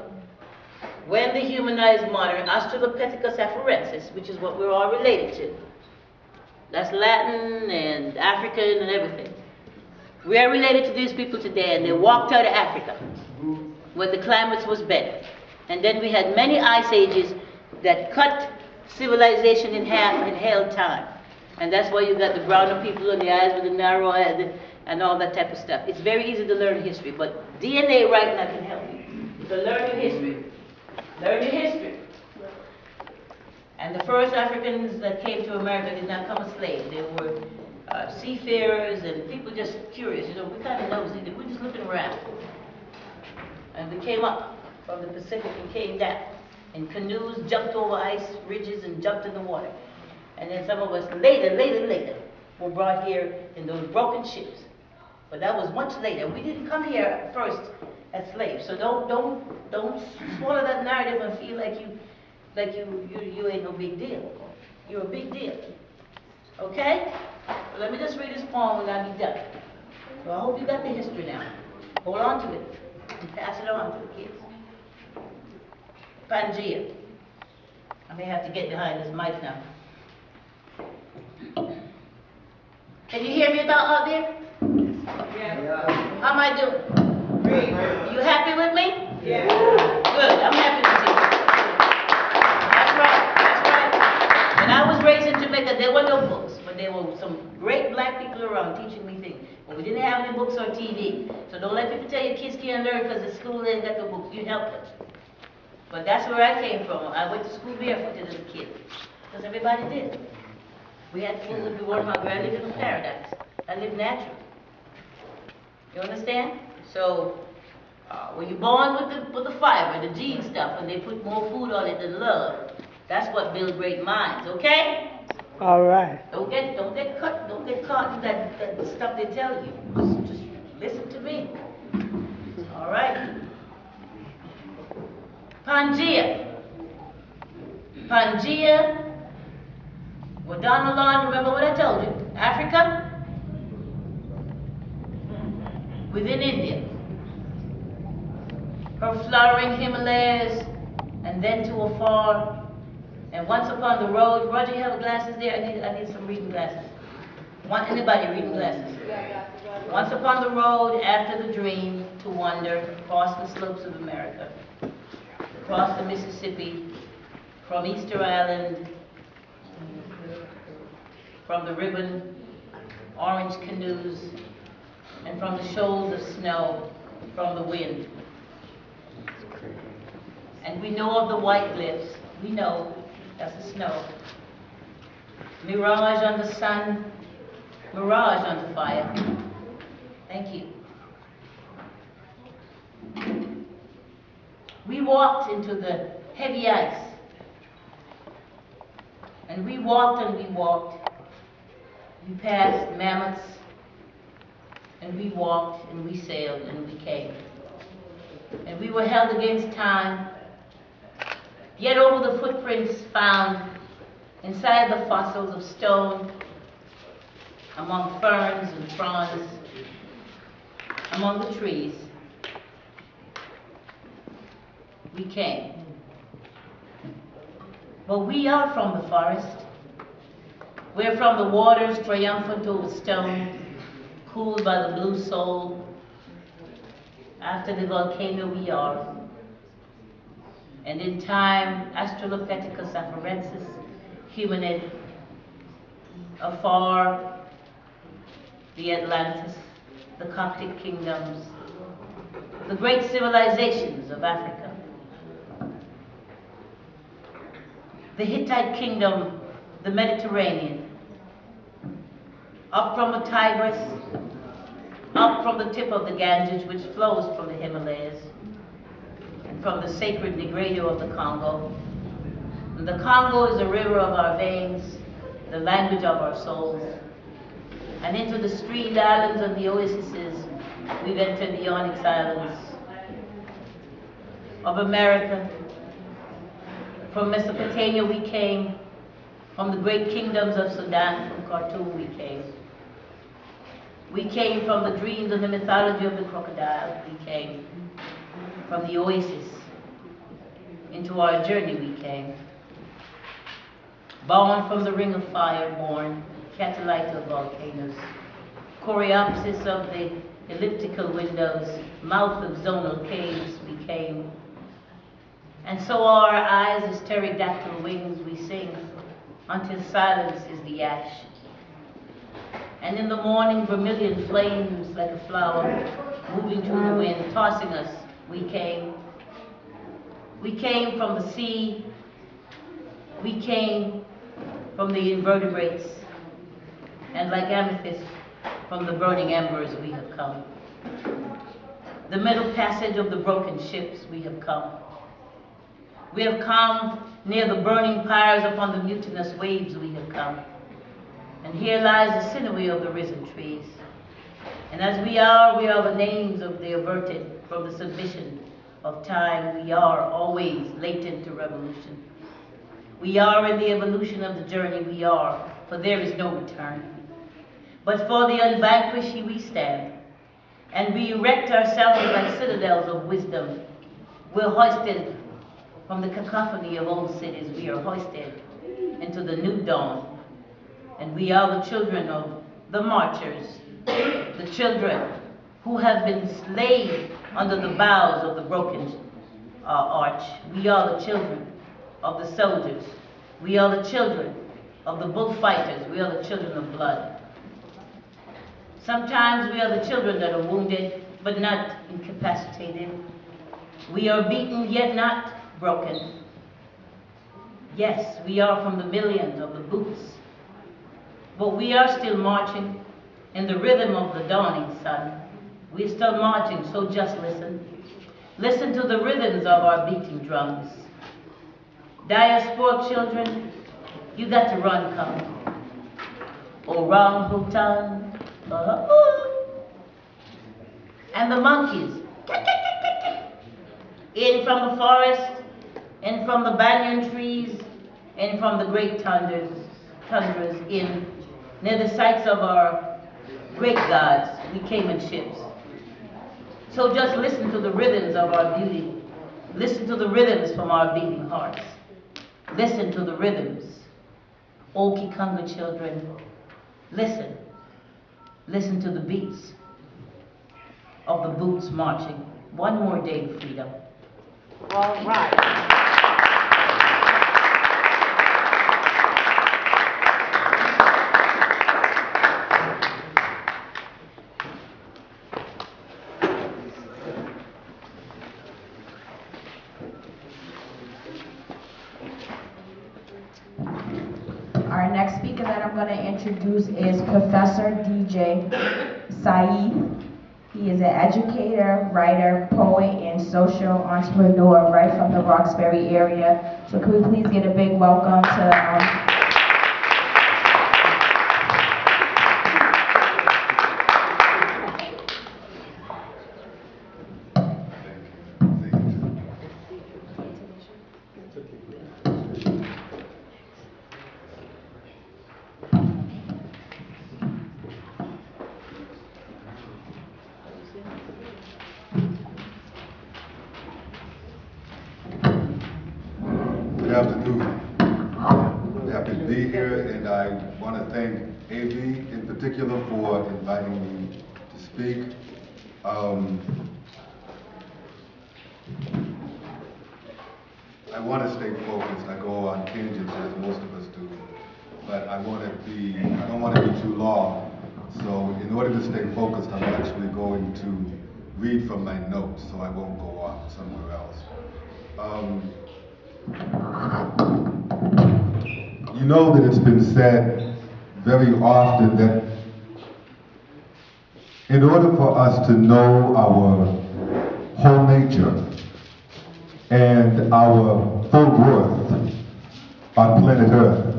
when the humanized modern Australopithecus afarensis, which is what we're all related to. That's Latin and African and everything. We are related to these people today, and they walked out of Africa when the climate was better. And then we had many ice ages that cut civilization in half and held time. And that's why you got the browner people on the eyes with the narrow head and all that type of stuff. It's very easy to learn history, but DNA right now can help you. So learn your history. Learn your history. And the first Africans that came to America did not come as slaves. They were seafarers and people just curious. You know, we kind of nosy. We're just looking around. And we came up from the Pacific and came down in canoes, jumped over ice ridges and jumped in the water. And then some of us later were brought here in those broken ships. But that was much later. We didn't come here first as slaves. So don't swallow that narrative and feel like you ain't no big deal. You're a big deal. Okay? So let me just read this poem and I'll be done. So I hope you got the history now. Hold on to it and pass it on to the kids. Pangea. I may have to get behind this mic now. Can you hear me out there? Yeah. How am I doing? Great. You happy with me? Yeah. Good. I'm happy with you. That's right. That's right. When I was raised in Jamaica, there were no books, but there were some great black people around teaching me things. But we didn't have any books or TV. So don't let people tell you kids can't learn because the school ain't got the books. You help them. But that's where I came from. I went to school barefooted as a kid. Because everybody did. We had food, we weren't hungry. I lived in a paradise. I lived natural. You understand? So, when you're born with the fiber, the gene stuff, and they put more food on it than love, that's what builds great minds, okay? All right. Don't get caught in that stuff they tell you. Just listen to me. All right? Pangea. Pangea. Well, down the line, remember what I told you. Africa. Within India. Her flowering Himalayas, and then to afar. And once upon the road, Roger, you have glasses there? I need some reading glasses. Want anybody reading glasses? Once upon the road, after the dream, to wander across the slopes of America, across the Mississippi, from Easter Island, from the ribbon, orange canoes, and from the shoals of snow, from the wind. And we know of the white cliffs. We know that's the snow. Mirage on the sun, mirage on the fire. Thank you. We walked into the heavy ice. And we walked and we walked. We passed mammoths. And we walked and we sailed and we came. And we were held against time. Yet over the footprints found inside the fossils of stone, among ferns and fronds, among the trees, we came. But we are from the forest. We're from the waters triumphant over stone, cooled by the blue soul. After the volcano we are. And in time, Australopithecus afarensis, humanid, afar, the Atlantis, the Coptic kingdoms, the great civilizations of Africa. The Hittite kingdom, the Mediterranean, up from the Tigris, up from the tip of the Ganges, which flows from the Himalayas, and from the sacred Negredo of the Congo. And the Congo is the river of our veins, the language of our souls. And into the streamed islands and the oases, we've entered the Onyx Islands of America. From Mesopotamia we came, from the great kingdoms of Sudan, from Khartoum we came. We came from the dreams and the mythology of the crocodile. We came from the oasis. Into our journey we came. Born from the ring of fire, born, catalyte of volcanoes, Coreopsis of the elliptical windows, mouth of zonal caves we came. And so our eyes as pterodactyl wings we sing, until silence is the ash. And in the morning, vermilion flames like a flower, moving through the wind, tossing us, we came. We came from the sea. We came from the invertebrates. And like amethyst, from the burning embers we have come. The middle passage of the broken ships we have come. We have come near the burning pyres upon the mutinous waves we have come. And here lies the sinewy of the risen trees. And as we are the names of the averted from the submission of time. We are always latent to revolution. We are in the evolution of the journey we are, for there is no return. But for the unvanquished we stand, and we erect ourselves like citadels of wisdom. We're hoisted from the cacophony of old cities. We are hoisted into the new dawn. And we are the children of the marchers, the children who have been slain under the boughs of the broken arch. We are the children of the soldiers. We are the children of the bullfighters. We are the children of blood. Sometimes we are the children that are wounded, but not incapacitated. We are beaten, yet not broken. Yes, we are from the millions of the boots. But we are still marching in the rhythm of the dawning sun. We're still marching, so just listen. Listen to the rhythms of our beating drums. Diasporic children, you got to run, come. Orangutan, and the monkeys, in from the forest, in from the banyan trees, in from the great tundras, in near the sites of our great gods, we came in ships. So just listen to the rhythms of our beauty. Listen to the rhythms from our beating hearts. Listen to the rhythms. O Kikunga children, listen. Listen to the beats of the boots marching. One more day to freedom. All right. Our next speaker that I'm going to introduce is Professor DJ Saeed. He is an educator, writer, poet, and social entrepreneur right from the Roxbury area. So could we please get a big welcome to Good afternoon. Happy to be here, and I want to thank AV in particular for inviting me to speak. I want to stay focused. I go on tangents as most of us do, but I don't want to be too long. So in order to stay focused, I'm actually going to read from my notes, so I won't go off somewhere else. You know that it's been said very often that in order for us to know our whole nature and our full worth on planet Earth,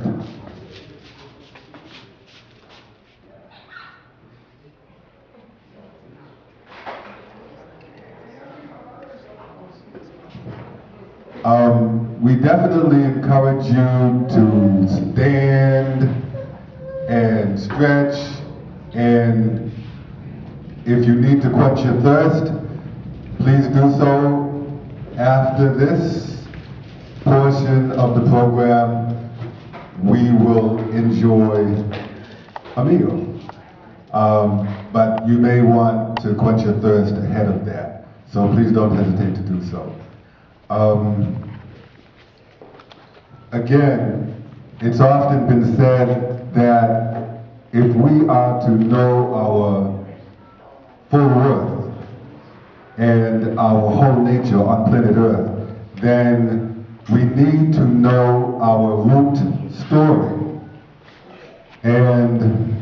we definitely encourage you to stand and stretch, and if you need to quench your thirst, please do so after this portion of the program. We will enjoy a meal. But you may want to quench your thirst ahead of that. So please don't hesitate to do so. Again, it's often been said that if we are to know our full worth and our whole nature on planet Earth, then we need to know our root story. And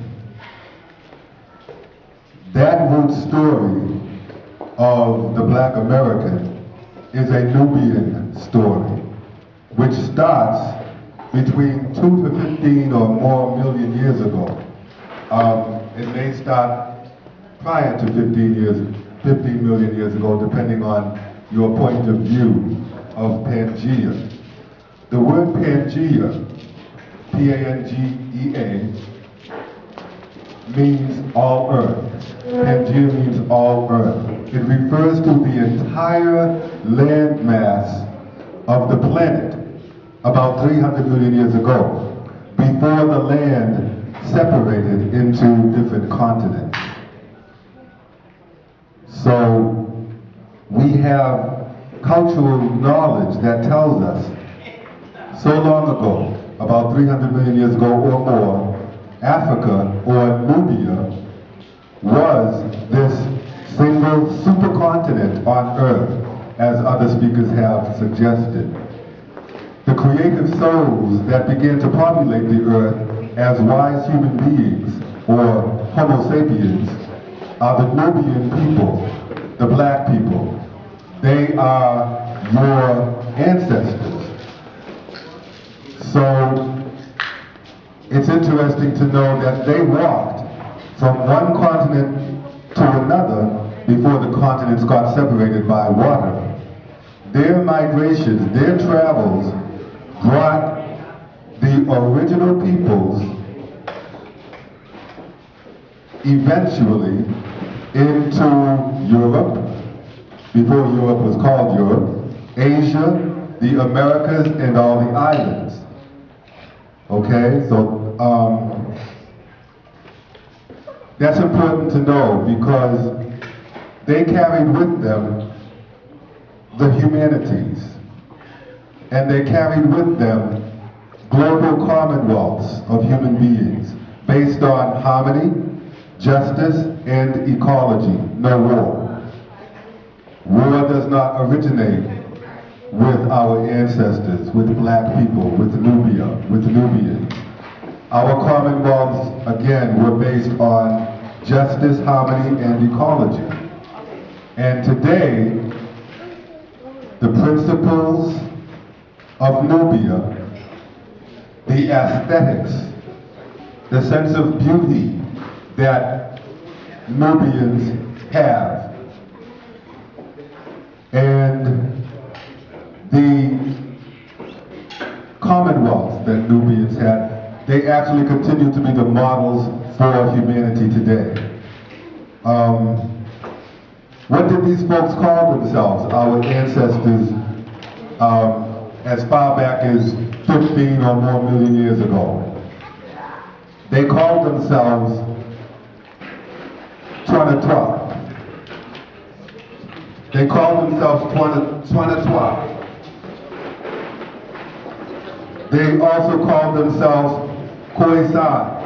that root story of the Black American is a Nubian story, which starts between 2 to 15 or more million years ago. It may start prior to 15 million years ago, depending on your point of view of Pangea. The word Pangea, P-A-N-G-E-A, means all earth. Pangea means all earth. It refers to the entire landmass of the planet about 300 million years ago, before the land separated into different continents. So we have cultural knowledge that tells us so long ago, about 300 million years ago or more, Africa, or Nubia, was this single supercontinent on Earth, as other speakers have suggested. The creative souls that began to populate the Earth as wise human beings, or Homo sapiens, are the Nubian people, the black people. They are your ancestors. So it's interesting to know that they walked from one continent to another before the continents got separated by water. Their migrations, their travels, brought the original peoples eventually into Europe, before Europe was called Europe, Asia, the Americas, and all the islands. Okay, so that's important to know because they carried with them the humanities, and they carried with them global commonwealths of human beings based on harmony, justice, and ecology. No war. War does not originate with our ancestors, with black people, with Nubia, with Nubians. Our commonwealths, again, were based on justice, harmony, and ecology. And today, the principles of Nubia, the aesthetics, the sense of beauty that Nubians have, and the commonwealths that Nubians had, they actually continue to be the models for humanity today. What did these folks call themselves, our ancestors, as far back as 15 or more million years ago? They called themselves Twanatwa. They called themselves Twanatwa. They also called themselves Khoisan.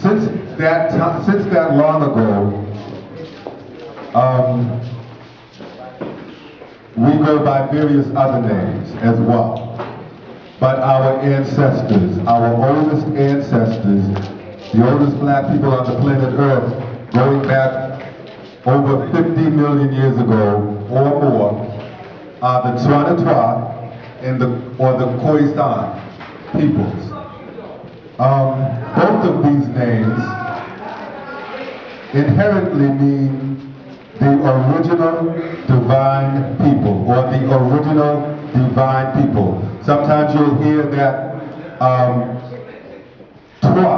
Since that long ago, we go by various other names as well. But our ancestors, our oldest ancestors, the oldest black people on the planet Earth, going back over 50 million years ago or more, are the Twanatwa or the Khoisan peoples. Both of these names inherently mean the original divine people, or the original divine people. Sometimes you'll hear that Twa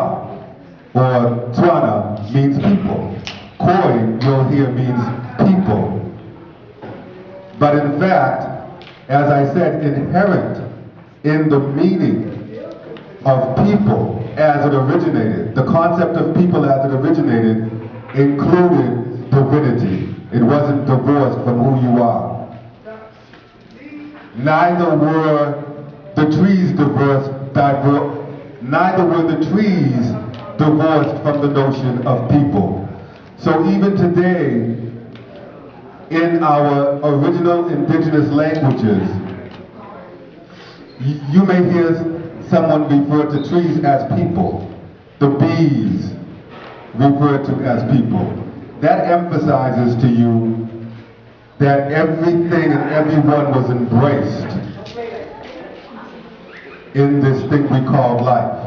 or Twana means people. Khoi, you'll hear, means people. But in fact, as I said, inherent in the meaning of people as it originated, the concept of people as it originated included divinity. It wasn't divorced from who you are. Neither were the trees divorced from the notion of people. So even today, in our original indigenous languages, you may hear someone refer to trees as people, the bees referred to as people. That emphasizes to you that everything and everyone was embraced in this thing we call life.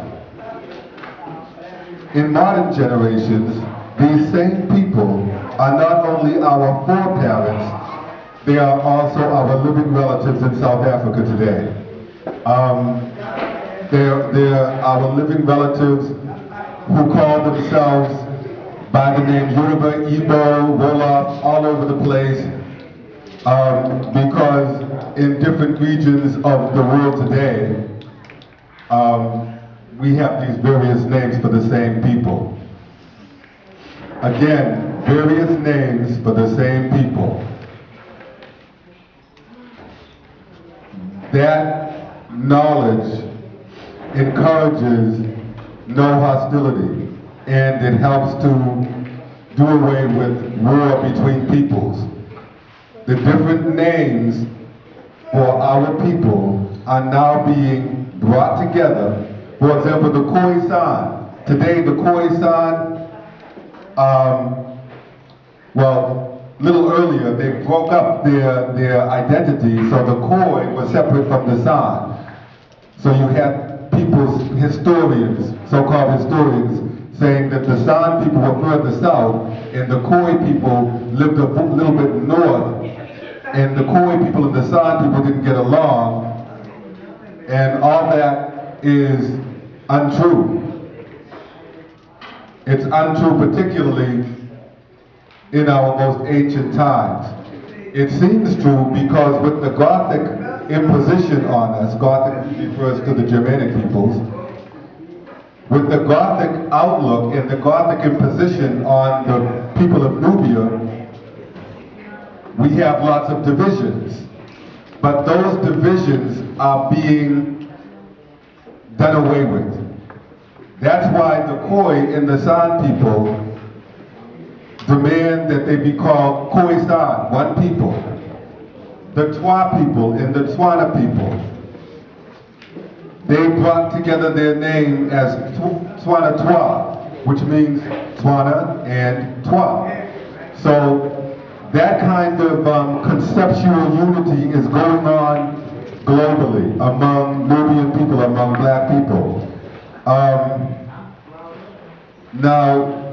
In modern generations, these same people are not only our foreparents, they are also our living relatives in South Africa today. They're our living relatives who call themselves by the name Yoruba, Igbo, Wolof, all over the place, because in different regions of the world today, we have these various names for the same people. Again, various names for the same people. That knowledge encourages no hostility, and it helps to do away with war between peoples. The different names for our people are now being brought together. For example, the Khoisan. Today, the Khoisan, well, a little earlier, they broke up their identity, so the Khoi was separate from the San. So you had people's historians, so-called historians, saying that the San people were further south, and the Khoi people lived a little bit north, and the Khoi people and the San people didn't get along, and all that is untrue. It's untrue particularly in our most ancient times. It seems true because with the Gothic imposition on us, Gothic refers to the Germanic peoples, with the Gothic outlook and the Gothic imposition on the people of Nubia, we have lots of divisions. But those divisions are being done away with. That's why the Khoi and the San people demand that they be called Khoisan, one people. The Twa people and the Tswana people, they brought together their name as Tswana Twa, which means Tswana and Twa. So that kind of conceptual unity is going on globally among Nubian people, among black people. Now,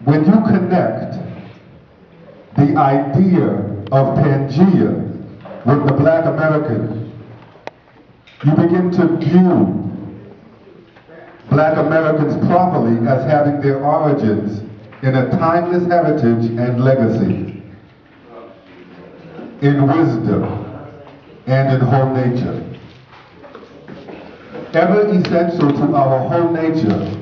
when you connect the idea of Pangea with the black American, you begin to view black Americans properly as having their origins in a timeless heritage and legacy, in wisdom and in whole nature. Ever essential to our whole nature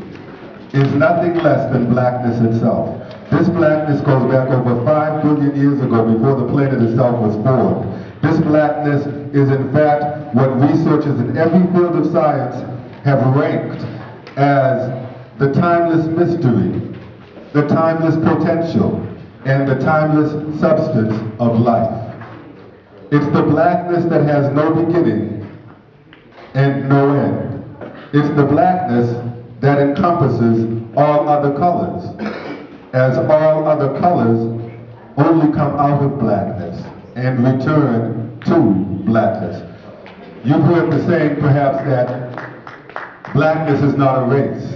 is nothing less than blackness itself. This blackness goes back over 5 billion years ago, before the planet itself was formed. This blackness is in fact what researchers in every field of science have ranked as the timeless mystery, the timeless potential, and the timeless substance of life. It's the blackness that has no beginning and no end. It's the blackness that encompasses all other colors, as all other colors only come out of blackness and return to blackness. You've heard the saying perhaps that blackness is not a race.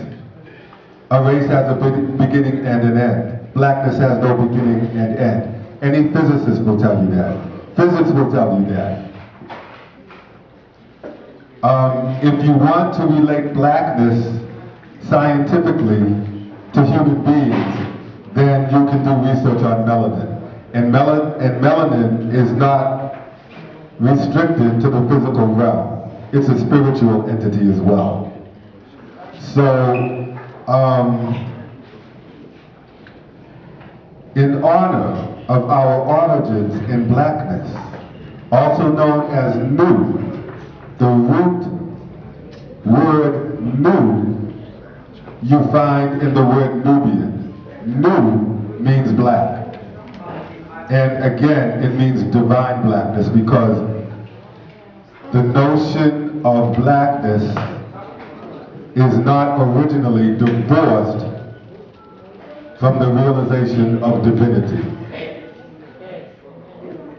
A race has a beginning and an end. Blackness has no beginning and end. Any physicist will tell you that. Physics will tell you that. If you want to relate blackness scientifically to human beings, then you can do research on melanin. And melanin is not restricted to the physical realm. It's a spiritual entity as well. So, in honor of our origins in blackness, also known as Nu, the root word Nu you find in the word Nubian. Nu means black. And again, it means divine blackness, because the notion of blackness is not originally divorced from the realization of divinity.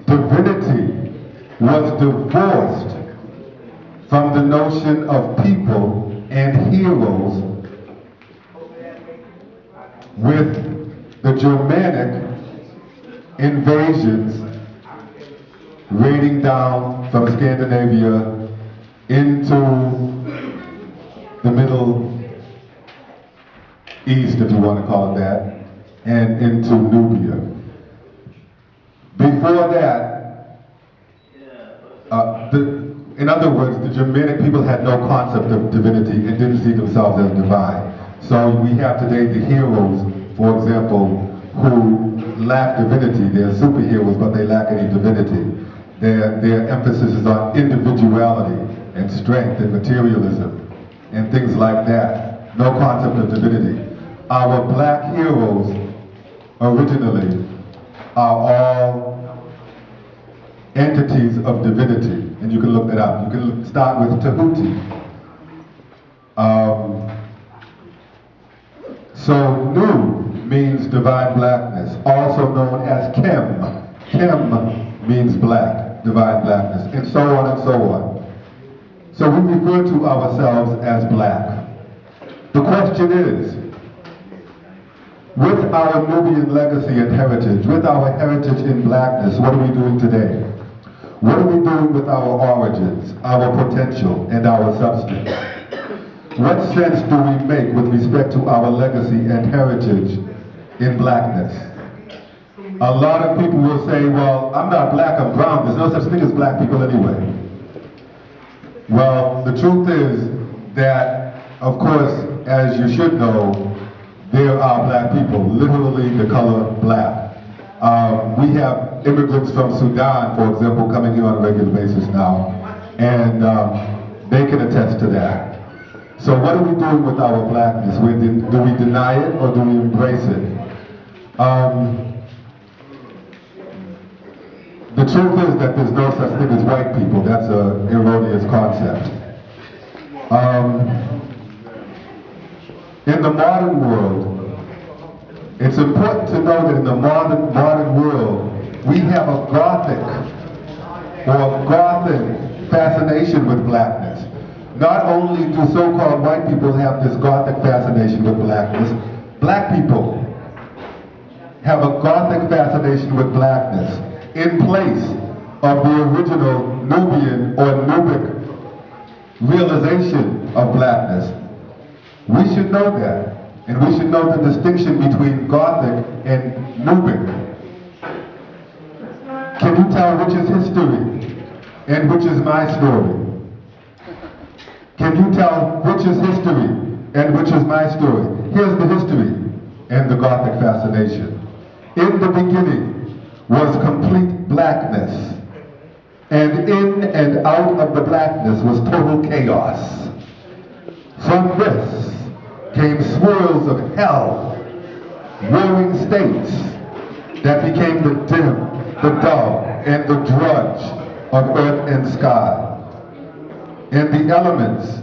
Divinity was divorced from the notion of people and heroes with the Germanic invasions raiding down from Scandinavia into the Middle East, if you want to call it that, and into Nubia. Before that, in other words, the Germanic people had no concept of divinity and didn't see themselves as divine. So we have today the heroes, for example, who lack divinity. They're superheroes, but they lack any divinity. Their emphasis is on individuality and strength and materialism and things like that. No concept of divinity. Our black heroes originally are all entities of divinity, and you can look that up. You can start with Tahuti. So Nu means divine blackness, also known as Kem. Kem means black, divine blackness, and so on and so on. So we refer to ourselves as black. The question is, with our Nubian legacy and heritage, with our heritage in blackness, what are we doing today? What are we doing with our origins, our potential, and our substance? What sense do we make with respect to our legacy and heritage in blackness? A lot of people will say, well, I'm not black, I'm brown. There's no such thing as black people anyway. Well, the truth is that, of course, as you should know, there are black people, literally the color black. We have immigrants from Sudan, for example, coming here on a regular basis now, and they can attest to that. So what are we doing with our blackness? Do we deny it or do we embrace it? The truth is that there's no such thing as white people. That's an erroneous concept. In the modern world, it's important to know that in the modern world, we have a Gothic or Gothic fascination with blackness. Not only do so-called white people have this Gothic fascination with blackness, black people have a Gothic fascination with blackness in place of the original Nubian or Nubic realization of blackness. We should know that, and we should know the distinction between Gothic and Nubic. Can you tell which is history and which is my story? Can you tell which is history and which is my story? Here's the history and the Gothic fascination. In the beginning was complete blackness, and in and out of the blackness was total chaos. From this came swirls of hell, warring states that became the dim, the dull, and the drudge of earth and sky. And the elements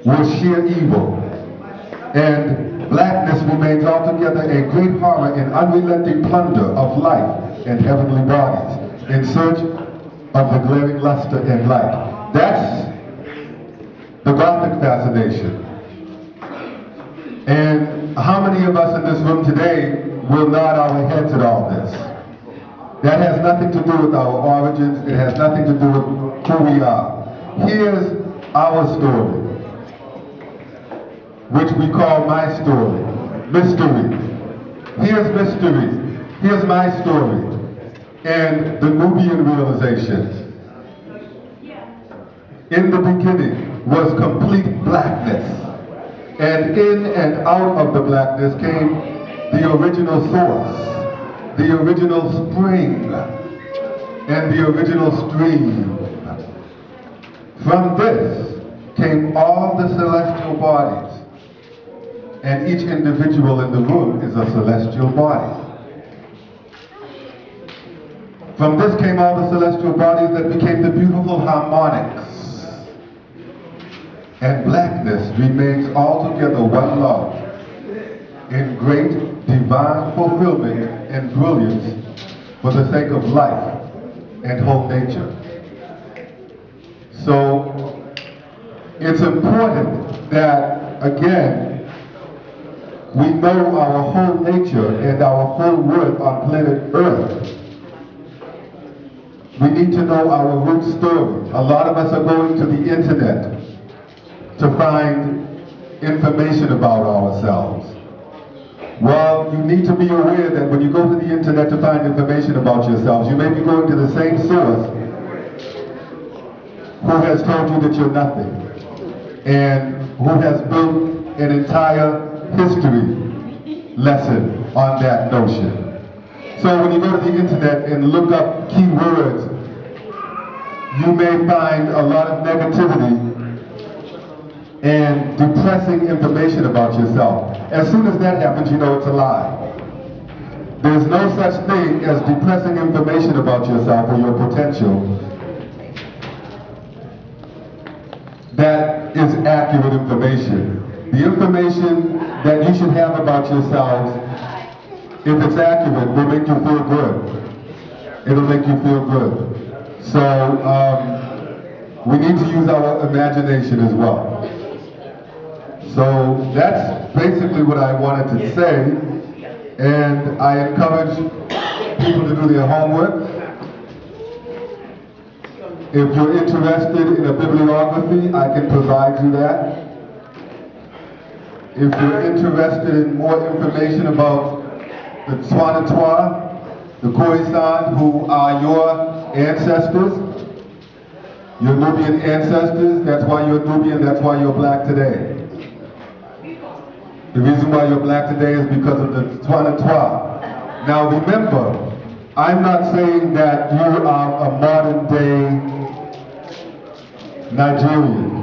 were sheer evil, and blackness remains altogether a great horror and unrelenting plunder of life and heavenly bodies in search of the glaring luster and light. That's the Gothic fascination. And how many of us in this room today will nod our heads at all this? That has nothing to do with our origins. It has nothing to do with who we are. Here's our story, which we call my story, mystery. Here's mystery. Here's my story and the Nubian realization. In the beginning was complete blackness, and in and out of the blackness came the original source, the original spring, and the original stream. From this came all the celestial bodies, and each individual in the room is a celestial body. From this came all the celestial bodies that became the beautiful harmonics. And blackness remains altogether one love, in great divine fulfillment and brilliance for the sake of life and whole nature. So, it's important that, again, we know our whole nature and our full worth on planet Earth. We need to know our root story. A lot of us are going to the internet to find information about ourselves. Well, you need to be aware that when you go to the internet to find information about yourselves, you may be going to the same source who has told you that you're nothing, and who has built an entire history lesson on that notion. So when you go to the internet and look up keywords, you may find a lot of negativity and depressing information about yourself. As soon as that happens, you know it's a lie. There's no such thing as depressing information about yourself or your potential that is accurate information. The information that you should have about yourselves, if it's accurate, will make you feel good. It'll make you feel good. So we need to use our imagination as well. So that's basically what I wanted to say, and I encourage people to do their homework. If you're interested in a bibliography, I can provide you that. If you're interested in more information about the Twanatwa, the Khoisan, who are your ancestors, your Nubian ancestors, that's why you're Nubian, that's why you're black today. The reason why you're black today is because of the Twanatwa. Now remember, I'm not saying that you are a modern day Nigerian.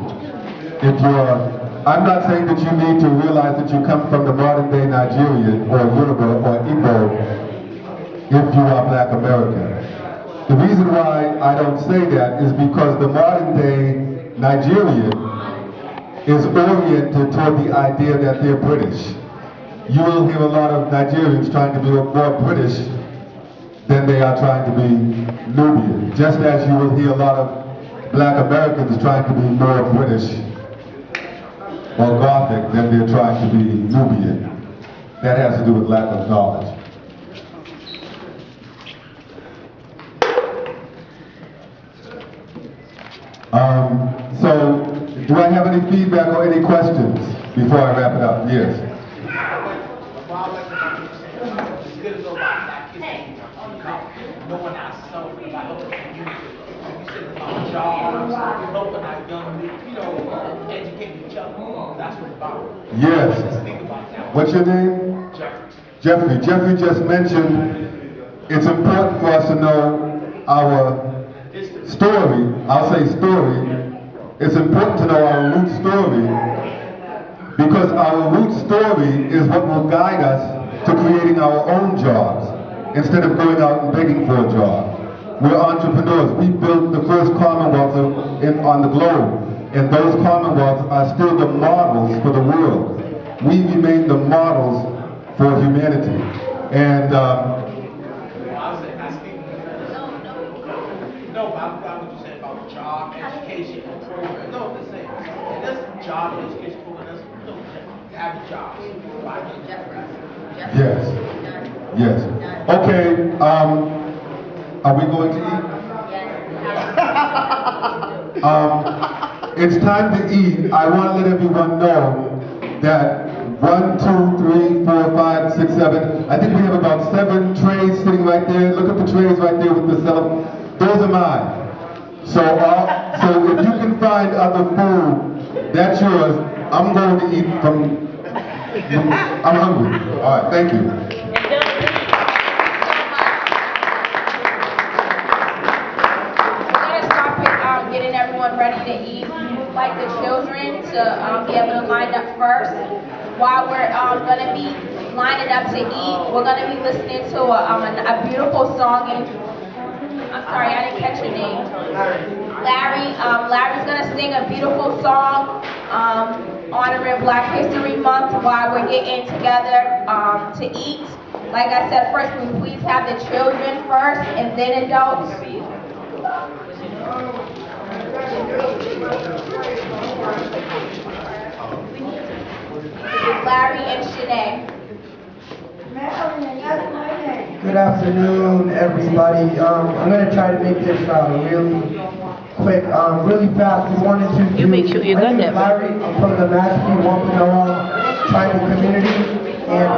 I'm not saying that you need to realize that you come from the modern day Nigerian or Yoruba or Igbo if you are black American. The reason why I don't say that is because the modern day Nigerian is oriented toward the idea that they're British. You will hear a lot of Nigerians trying to be more British than they are trying to be Nubian. Just as you will hear a lot of black Americans trying to be more British or Gothic than they're trying to be Nubian. That has to do with lack of knowledge. So, do I have any feedback or any questions before I wrap it up? Yes. Knowing ourselves about the community. You said about jobs, helping our young people, educate each other. That's what it's about. Yes. Just think about that. What's your name? Jeffrey. Jeffrey just mentioned it's important for us to know our story. I'll say story. It's important to know our root story, because our root story is what will guide us to creating our own jobs instead of going out and begging for a job. We're entrepreneurs. We built the first commonwealths on the globe, and those commonwealths are still the models for the world. We remain the models for humanity. And about what you said about job, education, program. No, listen. And this job, education program, have a job. yes. Yes. Okay. Are we going to eat? It's time to eat. I want to let everyone know that 1, 2, 3, 4, 5, 6, 7. I think we have about 7 trays sitting right there. Look at the trays right there with the celeb. Those are mine. So if you can find other food, that's yours. I'm going to eat from. I'm hungry. All right, thank you. Getting everyone ready to eat. We would like the children to be able to line up first. While we're going to be lining up to eat, we're going to be listening to a beautiful song. And I'm sorry, I didn't catch your name. Larry. Larry's going to sing a beautiful song honoring Black History Month while we're getting together to eat. Like I said, first, we please have the children first and then adults. Larry and Shanae. Good afternoon, everybody. I'm going to try to make this really quick, really fast. We wanted to do, make sure you got that. Larry, I'm from the Mashpee Wampanoag tribal community, and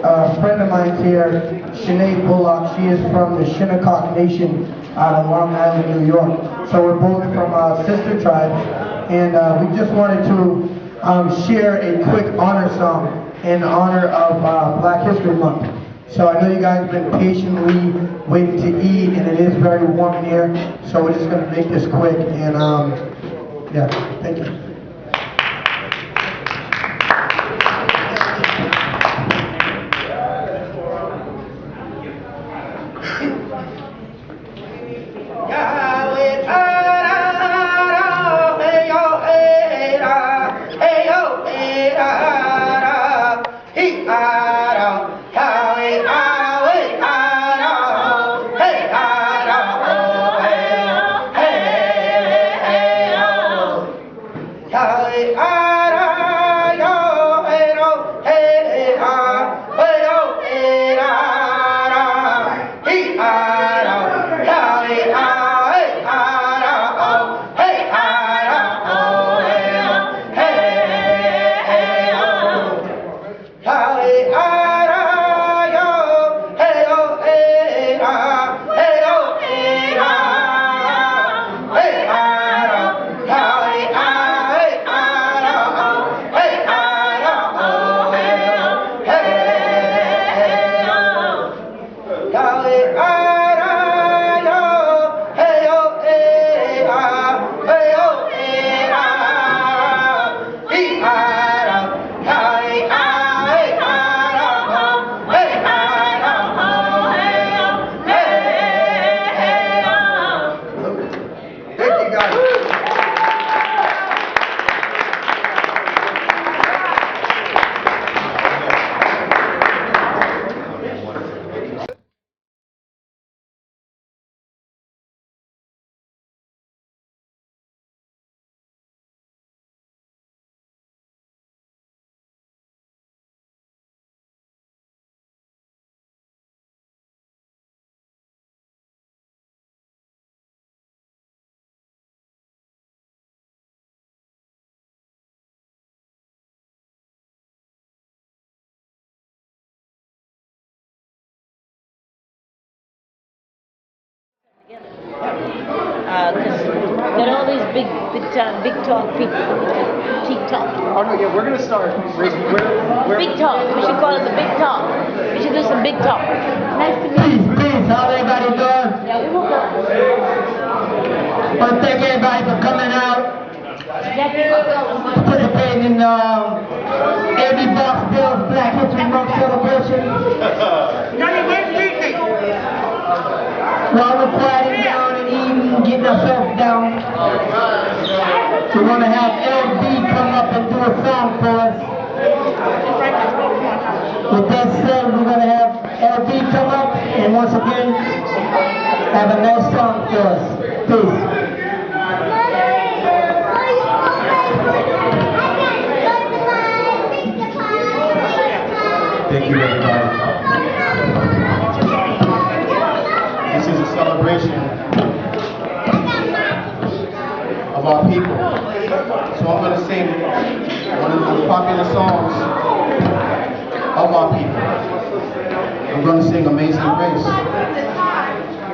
a friend of mine's here, Shanae Bullock. She is from the Shinnecock Nation out of Long Island, New York. So we're both from sister tribes, and we just wanted to share a quick honor song in honor of Black History Month. So I know you guys have been patiently waiting to eat, and it is very warm in here, so we're just going to make this quick, and yeah, thank you. Because got all these big talk people. Keep talking. Oh no, yeah, we're gonna start. Big talk. We should call it the big talk. We should do some big talk. Nice to meet you. Peace, how's everybody doing? Yeah, we will go. I want to thank everybody for coming out, participating in Aviblackhistory2014 Black History Month celebration. While we're quieting down and eating, getting ourselves down, we want to have LB come up and do a song for us. With that said, we're going to have LB come up and once again have a nice song for us. Peace. Thank you, everybody. This is a celebration of our people. So I'm going to sing one of the most popular songs of our people. I'm going to sing Amazing Grace.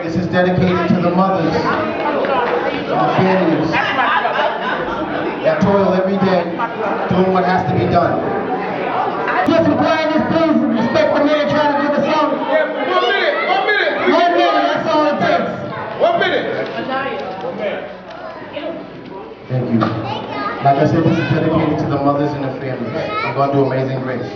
This is dedicated to the mothers and the families that toil every day doing what has to be done. Get some quietness, please. Respect the man trying to do the song. 1 minute. 1 minute, that's all it takes. 1 minute. Thank you. Like I said, this is dedicated to the mothers and the families. I'm going to do Amazing Grace.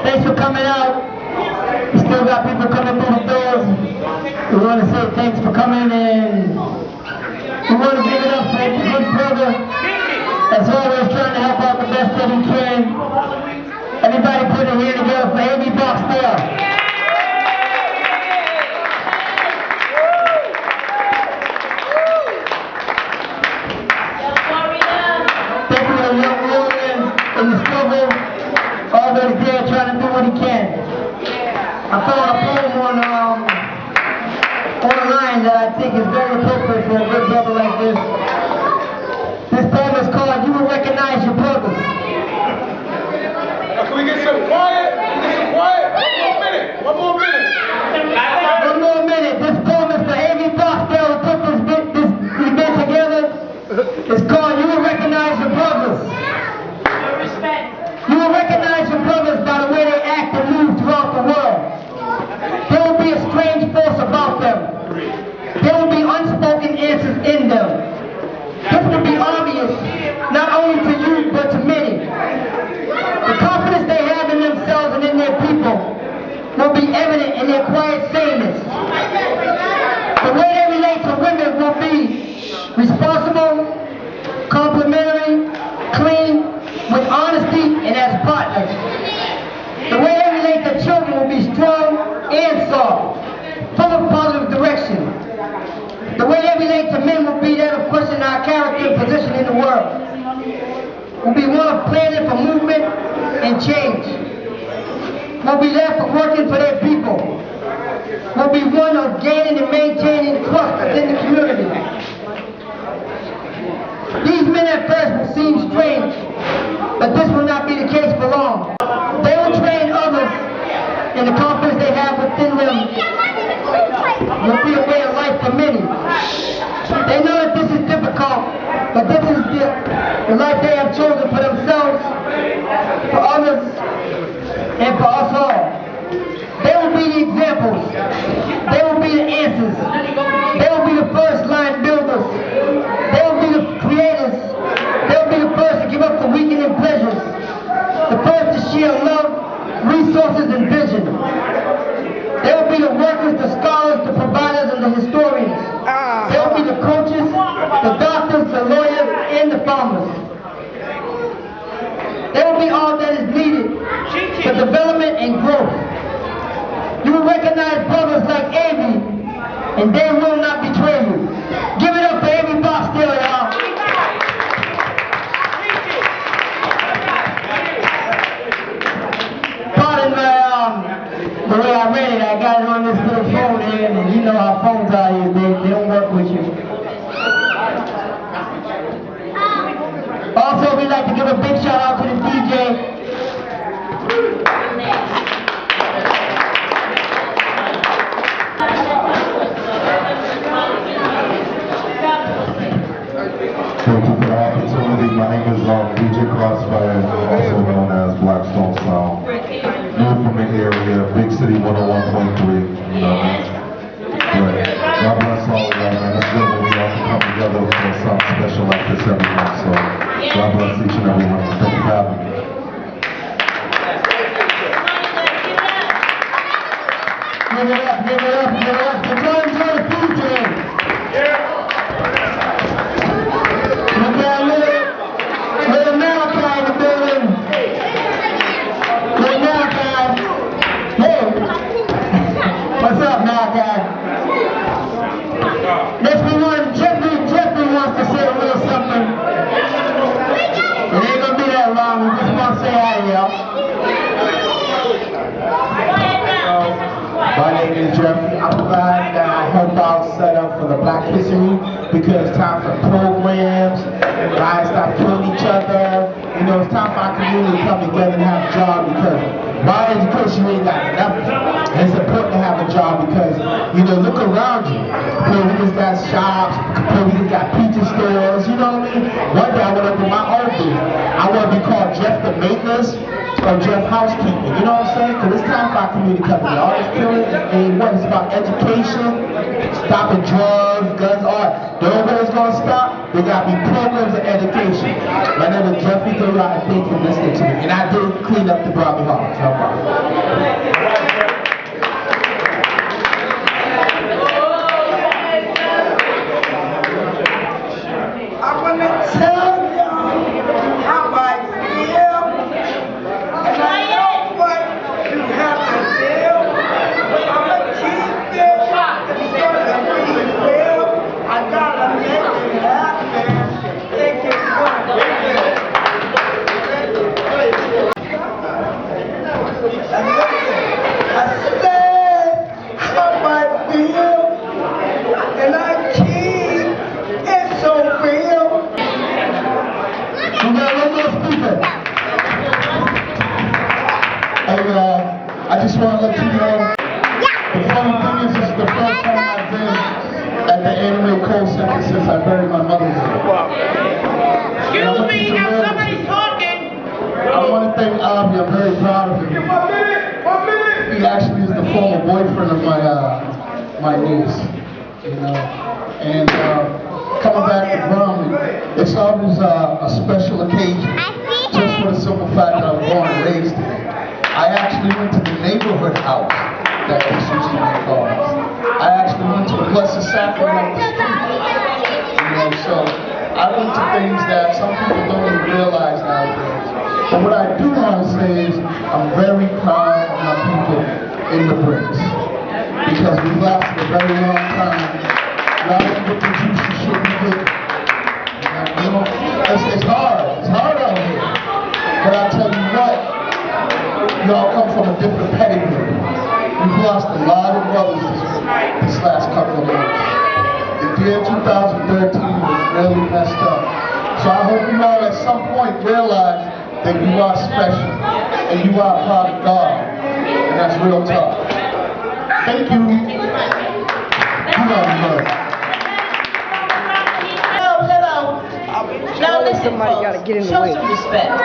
Thanks for coming out. We still got people coming through the doors. We want to say thanks for coming, and we want to give it up for a good brother As always, trying to help out the best that he can. Everybody put a hand together for Amy Boxdale. Thank you to the young warrior in the struggle, always there trying to do what he can. I found a poem online that I think is very appropriate for a good brother like this. This poem is called "You Will Recognize Your Brothers." Now, can we get some quiet? Can we get some quiet? One more minute. One more minute. This poem is for Avy Boxdale who put this event together. It's called "You Will Recognize Your Brothers." You will recognize your brothers by the way they act and move throughout the world. There will be a strange force about them. There will be unspoken answers in them. This will be obvious, not only to you, but to many. The confidence they have in themselves and in their people will be evident in their quiet sameness. The way they relate to women will be responsible, complimentary, clean, with honesty, and as partners. The way they relate to children will be strong and soft, full of positive direction. The way they relate to men will be that of questioning our character and position in the world. Will be one of planning for movement and change. Will be there for working for their people. Will be one of gaining and maintaining trust within the community. These men at first will seem strange, but this will not be the case for long. They will train others, and the confidence they have within them will be a way of life for many. They know that this is difficult, but this is the life they have chosen for themselves, for others, and for us all. They will be the examples. They will be the answers. They will be the first line builders. They will be the creators. They will be the first to give up the weakening pleasures. The first to share love, resources, and vision. They will be the workers, the scholars, the providers, and the historians. They will be the coaches, the doctors, the lawyers, and the farmers. They will be all that is needed for development and growth. You will recognize brothers like Avy, and they will not betray you. Give it up for Avy Boxdale, y'all. Pardon the way I read it. I got it on this little phone here, and you know how phones are these days. They don't work with you. Also, we'd like to give a big shout out to the DJ. Thank you for the opportunity. My name is DJ Crossfire, also known as Blackstone Sound. New from the area, Big City 101.3. You know what I mean? But God bless all of y'all, man. It's good when we all can come together for something special like this every month. So God bless each and every one. Thank you for having me. Give it up, give it up, give it up. Enjoy the food today. We got little Malachi in the building. Little Malachi. Hey. What's up, Malachi? Next we want Jeffrey wants to say a little something. It ain't gonna be that long. We just want to say hi to y'all. My name is Jeffrey. I'm glad that I helped out set up for the Black History because it's time for programs, guys stop killing each other. You know, it's time for our community to come together and have a job because without education you ain't got nothing. And it's important to have a job because, you know, look around you. Puerto Ricans got shops, Puerto Ricans got pizza stores, you know what I mean? One day I want to do my own business. I want to be called Jeff the Maintenance or Jeff Housekeeping, you know what I'm saying? Because it's time for our community to come together. All this killing ain't what? It's about education, stopping drugs, guns, art. The only way it's going to stop, there got to be programs of education. My name is Jeffrey Thurrott, and thank you for listening to me. And I did clean up the Bromley Hall. No problem. I want to tell y'all I just want to let you know, the funny thing is, this is the first time I've been at the Anime Code Center since I buried my mother here. Excuse me, somebody's talking. I want to thank Avi, I'm very proud of him. He actually is the former boyfriend of my niece, you know. And coming back to Bromley, it's always a special occasion, just for the simple fact that I was born and raised here. I actually went to the neighborhood house that used to make cars. I actually went to the Blessed Sacrament of the street, you know, so I went to things that some people don't even realize nowadays. But what I do want to say is, I'm very proud of my people in the bricks, because we've lasted a very long time. Y'all didn't get the juice you shouldn't get. You know, it's hard out here. But I tell you what, y'all come from a different pedigree. We've lost a lot of brothers this last couple of months. The year 2013 was really messed up. So I hope you all at some point realize that you are special and you are a part of God. And that's real tough. Thank you. You know the word. Hello. Now listen, folks, show some respect.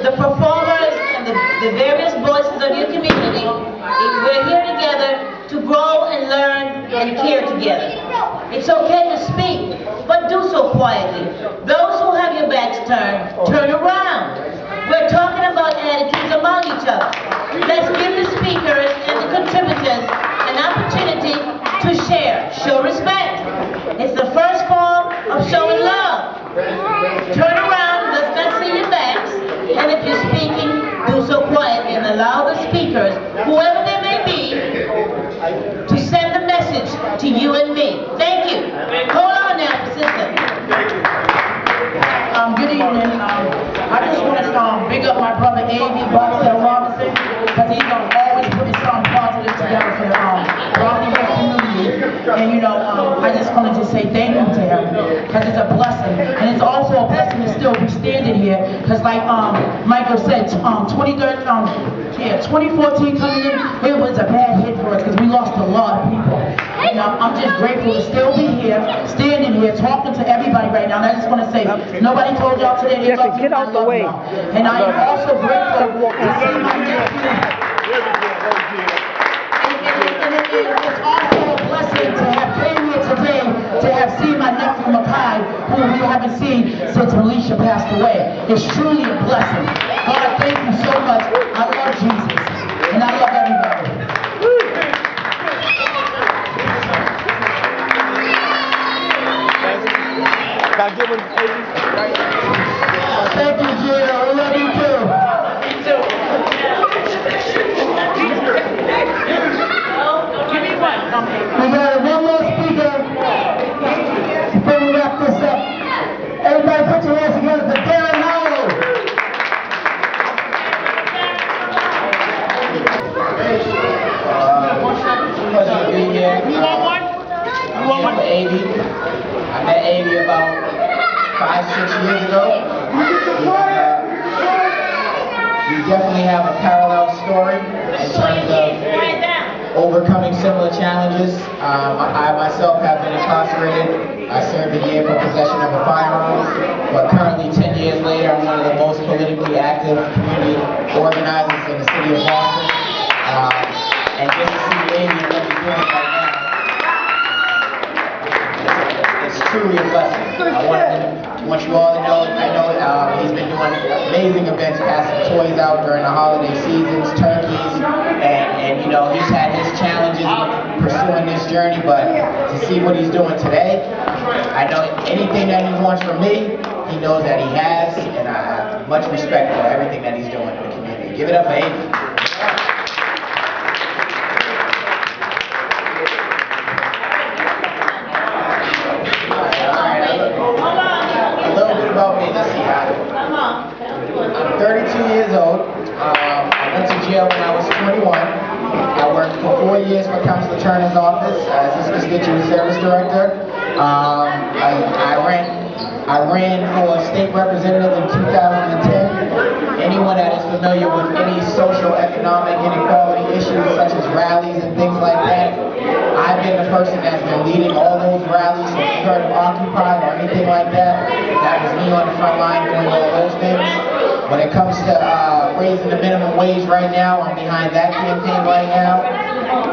The performers and the various voices of your community, we're here together to grow and learn and care together. It's okay to speak, but do so quietly. Those who have your backs turned, turn around. We're talking about attitudes among each other. Let's give the speakers and the contributors an opportunity to share, show respect. It's the first form of showing love. Turn around, let's not see your backs, and if you're speaking, do so quietly and allow the speakers, whoever they may be, to send the message to you and me. Thank you. Hold on now, persistent. Good evening. I just want to big up my brother Aviblackhistory2014, because he's always putting something positive together for the Bromley community. And you know, I just wanted to say thank you to him, because it's a blessing. And it's also a blessing to still be standing here, because like Michael said, 2014 coming in, it was a bad hit for us, because we lost a lot of people. And I'm just grateful to still be here, standing here, talking to everybody right now. And I just want to say, nobody told y'all today they love you. Get out the way. And I am also grateful to see my nephew. And it's also a blessing to have came here today to have seen my nephew Makai, who we haven't seen since Alicia passed away. It's truly a blessing. God, thank you so much. I love Jesus. And I love everybody. Thank you, Gina. We love you too. Give me one. We got one more speaker before we wrap this up. Everybody put your hands together for Darren Howell. Pleasure to be here. You want one? I'm 80. I met 80 about 5-6 years ago. We definitely have a parallel story in terms of overcoming similar challenges. I myself have been incarcerated. I served a year for possession of a firearm, but currently 10 years later, I'm one of the most politically active community organizers in the city of Boston. And just to see 80 and what he's doing right now, it's truly a blessing. I want you all to know, I know he's been doing amazing events, passing toys out during the holiday seasons, turkeys, and you know, he's had his challenges with pursuing this journey, but to see what he's doing today, I know anything that he wants from me, he knows that he has, and I have much respect for everything that he's doing in the community. Give it up for Avery. I'm 32 years old. I went to jail when I was 21. I worked for 4 years for Councilor Turner's office as his constituent service director. I ran for state representative in 2010. Anyone that is familiar with any social, economic, inequality issues such as rallies and things like that, I've been the person that's been leading all those rallies. So if you heard of Occupy or anything like that, that was me on the front line doing all those things. When it comes to raising the minimum wage right now, I'm behind that campaign right now.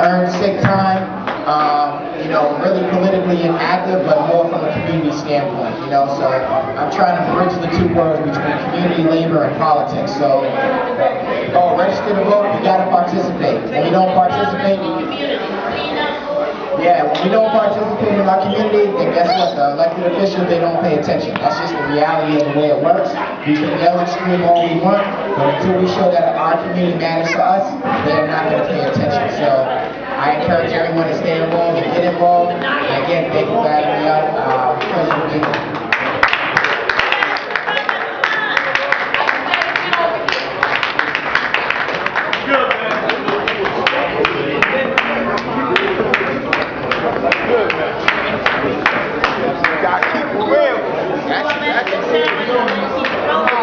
Earn sick time, you know, really politically inactive, but more from a community standpoint, you know, so I'm trying to bridge the two worlds between community, labor, and politics. So, register to vote, you gotta participate. When you don't participate, when we don't participate in our community, then guess what? The elected officials, they don't pay attention. That's just the reality of the way it works. We can yell and scream all we want, but until we show that our community matters to us, they are not going to pay attention. So I encourage everyone to stay involved and get involved. And again, thank you for having me up. Pleasure to be here.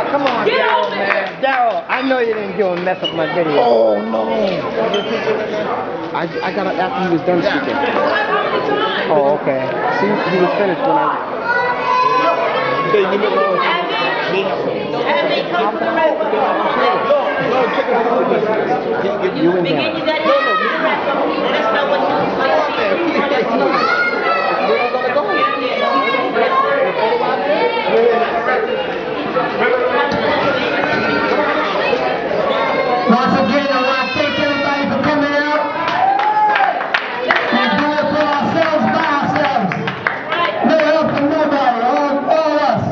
Come on, Daryl, man. Daryl, I know you didn't go and mess up my video. Oh, no. I got it after he was done speaking. Oh, okay. See, he was finished when I... You and him. Let us know what you like. Once again, I want to thank everybody for coming out. We do it for ourselves, by ourselves. No help from nobody, all us.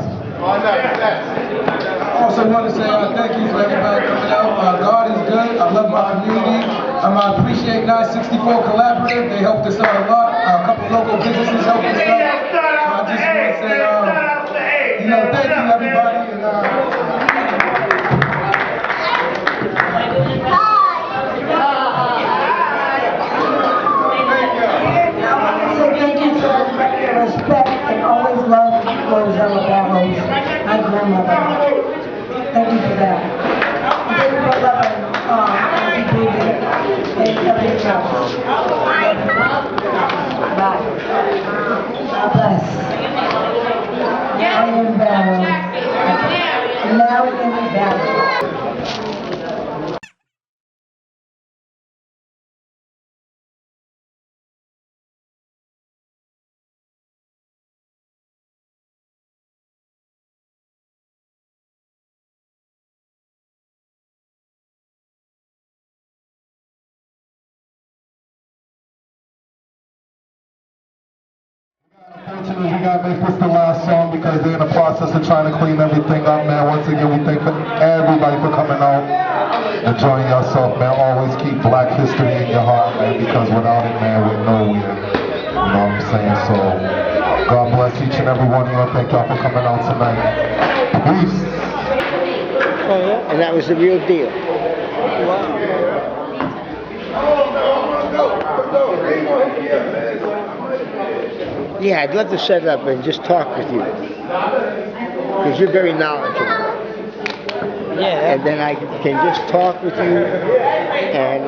I also want to say thank you for everybody coming out. God is good. I love my community. I appreciate 964 Collaborative. They helped us out a lot. A couple local businesses helped us out. So I just want to say, you know, thank you everybody. Respect and always love those Alabama's, my grandmother. Thank you for that. Thank you for loving Auntie Baby and everything else. Bye. God bless. I am Barrow. Now in Barrow. Unfortunately, we gotta make this the last song because they're in the process of trying to clean everything up, man. Once again, we thank everybody for coming out, enjoying yourself, man. Always keep Black history in your heart, man, because without it, man, we're nowhere. You know what I'm saying? So, God bless each and every one of you, and thank y'all for coming out tonight. Peace. Oh, yeah? And that was the real deal. Wow. Yeah, I'd love to set up and just talk with you. Because you're very knowledgeable. Yeah. And then I can just talk with you and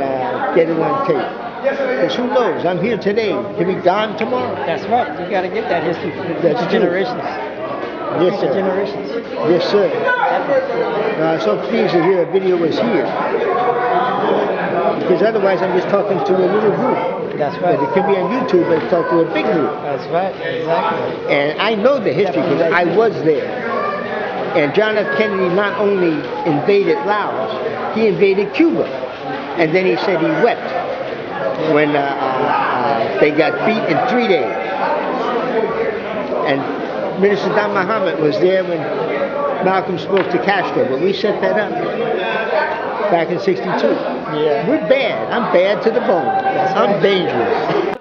get it on tape. Because who knows, I'm here today, to be gone tomorrow. That's right, you got to get that history for the generations. Yes, sir. Generations. Yes, sir. I'm so pleased to hear a video was here. Because otherwise I'm just talking to a little group. That's right. But it could be on YouTube and talk to a big group. That's right, exactly. And I know the history because I was there. And John F. Kennedy not only invaded Laos, he invaded Cuba. And then he said he wept when they got beat in 3 days. And Minister Don Muhammad was there when Malcolm spoke to Castro, but we set that up back in '62. Yeah. We're bad. I'm bad to the bone. I'm dangerous.